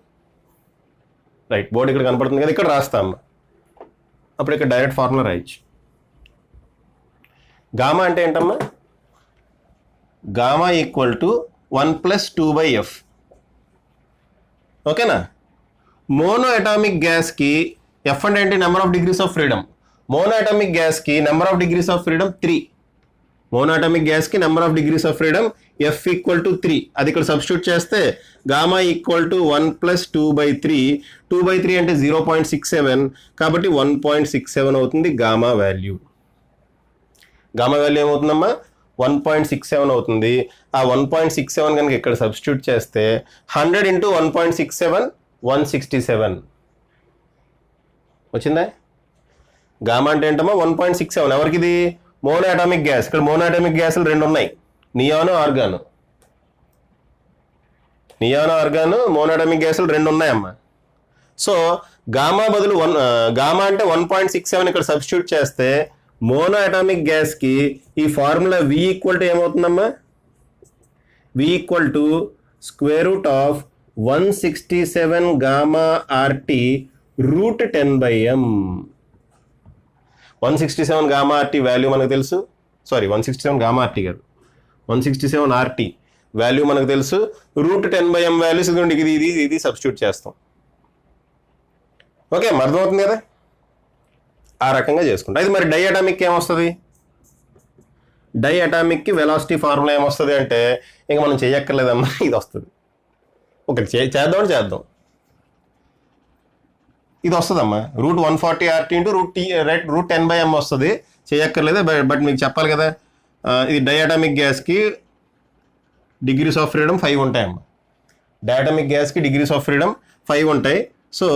రైట్, బోర్డు ఇక్కడ కనపడుతుంది కదా, ఇక్కడ రాస్తా అమ్మా. అప్పుడు ఇక్కడ డైరెక్ట్ ఫార్ములా రాయొచ్చు. గామా అంటే ఏంటమ్మా? Gamma = 1+2/f. ఓకేనా? మోనో అటామిక్ గ్యాస్కి ఎఫ్ అంటే ఏంటి? Number of degrees of freedom. Mono atomic గ్యాస్కి number of degrees of freedom 3. Mono atomic గ్యాస్కి number of degrees of freedom F = 3. అది ఇక్కడ సబ్స్టిట్యూట్ చేస్తే గామా = 1+2/3. 2/3 అంటే 0.67, కాబట్టి 1.67 అవుతుంది గామా వాల్యూ. గామా వాల్యూ ఏమవుతుందమ్మా? 1.67 అవుతుంది. ఆ 1.67 కనుక ఇక్కడ సబ్స్టిట్యూట్ చేస్తే 100 × 1.67 167 వచ్చిందా? గామా అంటే ఏంటమ్మా? 1.67. ఎవరికి ఇది? Mono atomic gas. ఇక్కడ మోనో అటామిక్ గ్యాస్లు 2 ఉన్నాయి, నియాన్, ఆర్గాన్. మోనో అటామిక్ గ్యాస్లు 2 ఉన్నాయమ్మా. సో గామా బదులు గామా అంటే 1.67 ఇక్కడ సబ్స్టిట్యూట్ చేస్తే మోనో అటామిక్ గ్యాస్కి ఈ ఫార్ములా v = ఏమవుతుందమ్మా? v = square root of 167 gamma RT √10/m. 167 gamma RT value మనకు తెలుసు. 167 గామా ఆర్టీ కాదు, 167 ఆర్టీ వాల్యూ మనకు తెలుసు. √10/m వాల్యూస్ ఇది సబ్స్టిట్యూట్ చేస్తాం. ఓకే, అర్థమవుతుంది కదా, ఆ రకంగా చేసుకుంటాం. అది మరి డైఅటామిక్ ఏమొస్తుంది, డైఅటామిక్కి వెలాసిటీ ఫార్ములా ఏమొస్తుంది అంటే ఇంకా మనం చేయక్కర్లేదమ్మా, ఇది వస్తుంది. ఒకటి చేద్దాం, ఇది వస్తుందమ్మా, √140 ఇంటూ రూట్ 10/m వస్తుంది. చేయక్కర్లేదు, బట్ మీకు చెప్పాలి కదా, ఇది డైఅటామిక్ గ్యాస్కి డిగ్రీస్ ఆఫ్ ఫ్రీడమ్ 5 ఉంటాయమ్మా. డైఅటామిక్ గ్యాస్కి డిగ్రీస్ ఆఫ్ ఫ్రీడమ్ 5 ఉంటాయి. సో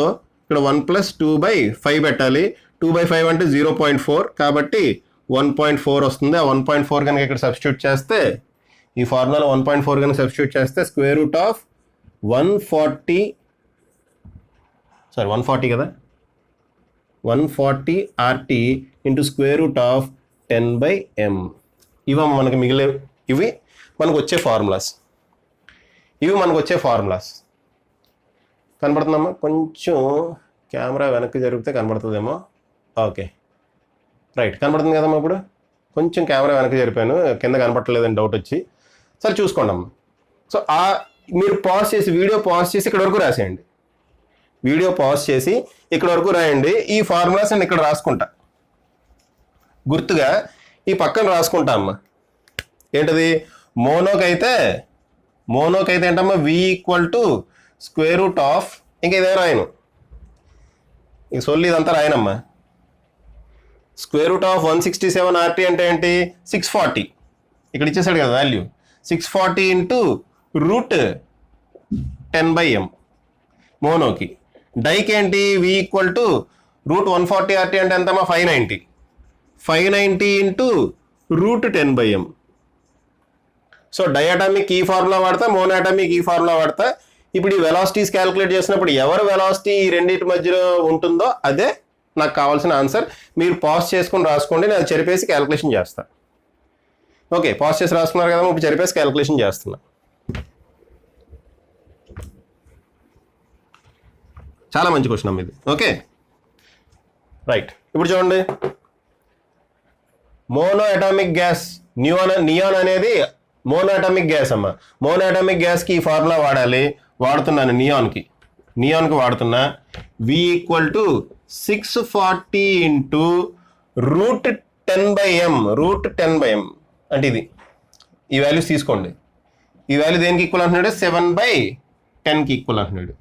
ఇక్కడ 1 + 2/5 పెట్టాలి. 2/5 అంటే 0.4, కాబట్టి 1.4 వస్తుంది. ఆ 1.4 కనుక ఇక్కడ సబ్స్టిట్యూట్ చేస్తే, ఈ ఫార్ములాలో 1.4 కనుక సబ్స్టిట్యూట్ చేస్తే √140 కదా, 140 RT ఇంటూ √10/m. ఇవి మనకి ఇవి మనకు వచ్చే ఫార్ములాస్. కనబడుతుందమ్మా, కొంచెం కెమెరా వెనక్కి జరిగితే కనబడుతుందేమో. ఓకే, రైట్, కనబడుతుంది కదమ్మా. ఇప్పుడు కొంచెం కెమెరా వెనక్కి జరిపాను, కింద కనపడలేదని డౌట్ వచ్చి. సరే చూసుకోండి అమ్మా. సో మీరు వీడియో పాజ్ చేసి ఇక్కడ వరకు రాసేయండి. వీడియో పాజ్ చేసి ఇక్కడ వరకు రాయండి. ఈ ఫార్ములాస్ నేను ఇక్కడ రాసుకుంటా, గుర్తుగా ఈ పక్కన రాసుకుంటా అమ్మా. ఏంటది, మోనోకైతే ఏంటమ్మా, V = ఇంకా ఇదే రాయను, ఇక సొల్లి ఇదంతా రాయనమ్మా. √167 RT అంటే ఏంటి, 640. ఇక్కడ ఇచ్చేసాడు కదా వాల్యూ, 640 ఇంటూ √10/m మోనోకి. డైకి ఏంటి, V √140 RT అంటే ఎంతమ్మా, 590 ఇంటూ √10/m. సో డైఅటామిక్ ఈ ఫార్ములా వాడతా, మోనోఅటామిక్ ఈ ఫార్ములా వాడతా. ఇప్పుడు ఈ వెలాసిటీస్ క్యాలిక్యులేట్ చేసినప్పుడు ఎవరు వెలాసిటీ ఈ రెండింటి మధ్యలో ఉంటుందో అదే నాకు కావాల్సిన ఆన్సర్. మీరు పాజ్ చేసుకొని రాసుకోండి, నేను చెరిపేసి క్యాలిక్యులేషన్ చేస్తా. ఓకే, పాజ్ చేసి రాసుకున్నారు కదా, ఇప్పుడు చెరిపేసి క్యాలిక్యులేషన్ చేస్తున్నా. చాలా మంచి క్వశ్చన్ అమ్మ ఇది. Okay, right. ఇప్పుడు చూడండి, మోనోఅటామిక్ గ్యాస్ నియాన్ అనేది మోనోఅటామిక్ గ్యాస్ అమ్మ. మోనోఅటామిక్ గ్యాస్కి ఈ ఫార్ములా వాడుతున్నాను, నియాన్కి వాడుతున్నా. V = 640 ఇంటూ √10/m అంటే ఇది. ఈ వాల్యూస్ తీసుకోండి. ఈ వాల్యూ దేనికి ఈక్వల్ అంటున్నాడు, 7/10కి ఈక్వల్ అంటున్నాడు.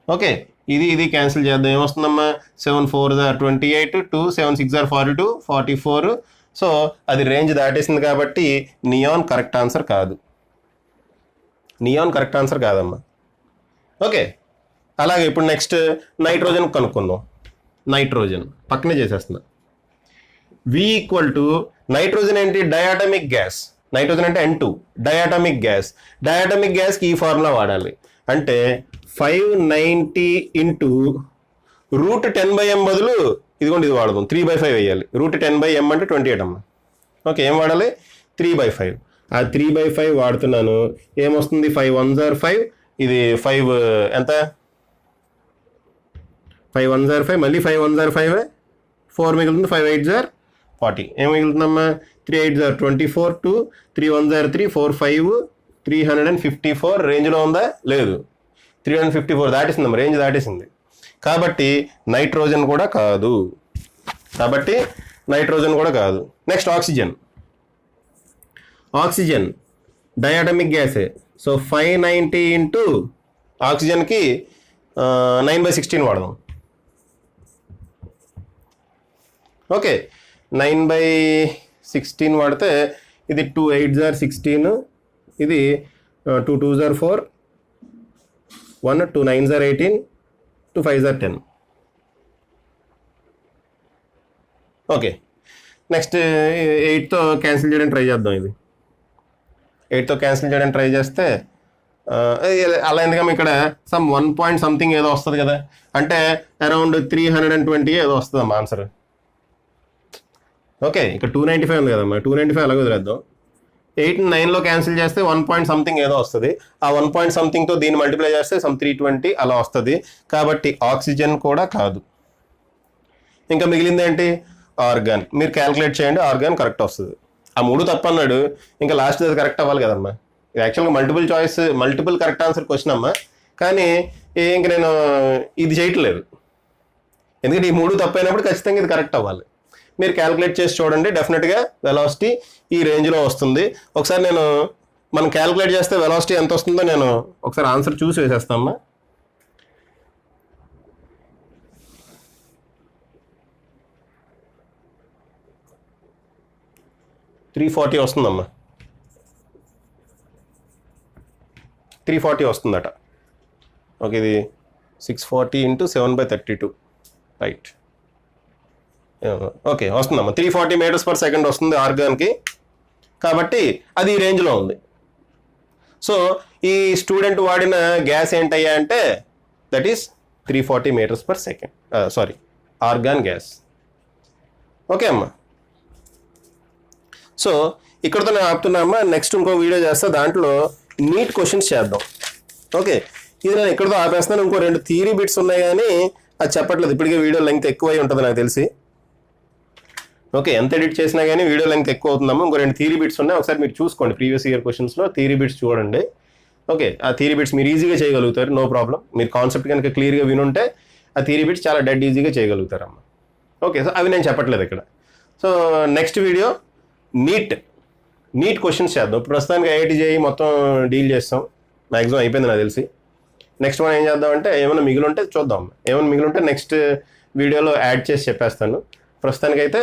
ఓకే, ఇది క్యాన్సిల్ చేద్దాం. ఏమొస్తుందమ్మా, 7 4 28, 2 7 6 42, 44. సో అది రేంజ్ దాటేసింది కాబట్టి నియాన్ కరెక్ట్ ఆన్సర్ కాదమ్మా. ఓకే, అలాగే ఇప్పుడు నెక్స్ట్ నైట్రోజన్ కనుక్కుందాం. నైట్రోజన్ పక్కనే చేసేస్తున్నా. V = నైట్రోజన్ ఏంటి, డయాటమిక్ గ్యాస్. నైట్రోజన్ అంటే N2, డయాటమిక్ గ్యాస్కి ఈ ఫార్ములా వాడాలి. అంటే 590 ఇంటూ √10/m బదులు ఇదిగోండి ఇది వాడదాం, 3/5 వేయాలి. √10/m అంటే 28 అమ్మ. ఓకే, ఏం వాడాలి, 3/5. ఆ 3/5 వాడుతున్నాను. ఏమొస్తుంది, 5 1s are 5. ఇది 5 ఎంత, 5 1s are 5, మళ్ళీ 5 1s are 5, 4 మిగులుతుంది, 5 8s are 40. ఏం మిగులుతుందమ్మా, 3 8s are 24, 2 3 1s are 3, 4 5 354. రేంజ్లో ఉందా, లేదు, 354 దాటేసిందమ్మా, రేంజ్ దాటేసింది. కాబట్టి నైట్రోజన్ కూడా కాదు. నెక్స్ట్ ఆక్సిజన్ డయాటమిక్ గ్యాసే. సో 590 ఇంటూ ఆక్సిజన్కి 9/16 వాడదాం. ఓకే, 9/16 వాడితే ఇది 2 8s are 16, ఇది 2 2s are 4, 1 2 9s are 18, 2 5s are 10. Okay, next 8తో క్యాన్సిల్ చేయడానికి ట్రై చేద్దాం. ఇది 8తో క్యాన్సిల్ చేయడానికి ట్రై చేస్తే అలా ఎందుకమ్మా, ఇక్కడ సమ్ 1 point something ఏదో వస్తుంది కదా, అంటే అరౌండ్ 320 ఏదో వస్తుందమ్మా ఆన్సర్. ఓకే, ఇక్కడ 295 ఉంది కదమ్మా, 295 అలాగే వదిలేద్దాం. 8 9లో క్యాన్సిల్ చేస్తే 1 point something ఏదో వస్తుంది. ఆ 1 point somethingతో దీన్ని మల్టిప్లై చేస్తే సమ్ 320 అలా వస్తుంది. కాబట్టి ఆక్సిజన్ కూడా కాదు. ఇంకా మిగిలింది ఏంటి, ఆర్గాన్. మీరు క్యాల్కులేట్ చేయండి, ఆర్గాన్ కరెక్ట్ వస్తుంది. ఆ 3 తప్పు అన్నాడు, ఇంకా లాస్ట్ అది కరెక్ట్ అవ్వాలి కదమ్మా. ఇది యాక్చువల్గా మల్టిపుల్ కరెక్ట్ ఆన్సర్ క్వశ్చన్ అమ్మా, కానీ ఇంక నేను ఇది చేయట్లేదు, ఎందుకంటే ఈ 3 తప్పైనప్పుడు ఖచ్చితంగా ఇది కరెక్ట్ అవ్వాలి. మీరు క్యాలిక్యులేట్ చేసి చూడండి, డెఫినెట్గా వెలాసిటీ ఈ రేంజ్లో వస్తుంది. ఒకసారి మనం క్యాలిక్యులేట్ చేస్తే వెలాసిటీ ఎంత వస్తుందో నేను ఒకసారి ఆన్సర్ చూసి వేసేస్తామా. $340 వస్తుందమ్మా, 340 వస్తుందట. ఓకే, ఇది 640 × 7/32, రైట్. ఓకే, వస్తుందమ్మా, 340 m/s వస్తుంది ఆర్గాన్కి. కాబట్టి అది ఈ రేంజ్లో ఉంది. సో ఈ స్టూడెంట్ వాడిన గ్యాస్ ఏంటయ్యా అంటే that is 340 m/s, sorry, organ gas. Okay అమ్మా, సో ఇక్కడతో నేను ఆపుతున్నామ్మా. నెక్స్ట్ ఇంకో వీడియో చేస్తా, దాంట్లో నీట్ క్వశ్చన్స్ చేద్దాం. ఓకే, ఇది నేను ఇక్కడతో ఆపేస్తున్నాను. ఇంకో 2 థియరీ బిట్స్ ఉన్నాయి కానీ అది చెప్పట్లేదు, ఇప్పటికే వీడియో లెంగ్త్ ఎక్కువై ఉంటుంది నాకు తెలిసి. ఓకే, ఎంత ఎడిట్ చేసినా కానీ వీడియో లెంగ్త్ ఎక్కువ అవుతుందమ్మా. ఇంకో 2 థియరీ బిట్స్ ఉన్నాయి, ఒకసారి మీరు చూసుకోండి. ప్రీవియస్ ఇయర్ క్వశ్చన్స్లో థియరీ బిట్స్ చూడండి. ఓకే, ఆ థియరీ బిట్స్ మీరు ఈజీగా చేయగలుగుతారు, నో ప్రాబ్లం. మీరు కాన్సెప్ట్ కనుక క్లియర్గా వినుంటే ఆ థియరీ బిట్స్ చాలా డెడ్ ఈజీగా చేయగలుగుతారమ్మా. ఓకే, సో అవి నేను చెప్పట్లేదు ఇక్కడ. So next video NEET questions చేద్దాం. ఇప్పుడు ప్రస్తుతానికి ఐఐటి జేఈ మొత్తం డీల్ చేస్తాం, మ్యాక్సిమం అయిపోయింది నాకు తెలిసి. నెక్స్ట్ మనం ఏం చేద్దామంటే ఏమైనా మిగిలింటే చూద్దాం, ఏమైనా మిగిలింటే నెక్స్ట్ వీడియోలో యాడ్ చేసి చెప్పేస్తాను. ప్రస్తుతానికైతే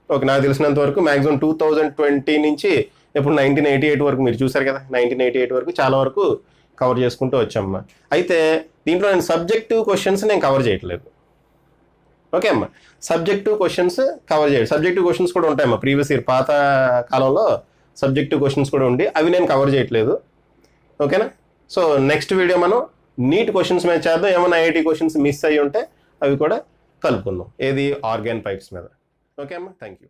ఓకే, నాకు తెలిసినంత వరకు మ్యాక్సిమం 2020 నుంచి ఇప్పుడు 1988 వరకు మీరు చూసారు కదా, 1988 వరకు చాలా వరకు కవర్ చేసుకుంటూ వచ్చామ్మా. అయితే దీంట్లో నేను సబ్జెక్టివ్ క్వశ్చన్స్ నేను కవర్ చేయట్లేదు. ఓకే అమ్మా, సబ్జెక్టివ్ క్వశ్చన్స్ కవర్ చేయండి. సబ్జెక్టివ్ క్వశ్చన్స్ కూడా ఉంటాయమ్మా, ప్రీవియస్ ఇయర్ పాత కాలంలో సబ్జెక్టివ్ క్వశ్చన్స్ కూడా ఉండి అవి నేను కవర్ చేయట్లేదు. ఓకేనా, సో నెక్స్ట్ వీడియో మనం నీట్ క్వశ్చన్స్ మీద చేద్దాం. ఏమైనా ఐఐటి క్వశ్చన్స్ మిస్ అయ్యి ఉంటే అవి కూడా కలుపుకుందాం, ఏది ఆర్గాన్ పైప్స్ మీద. ఓకే అమ్మా, థ్యాంక్ యూ.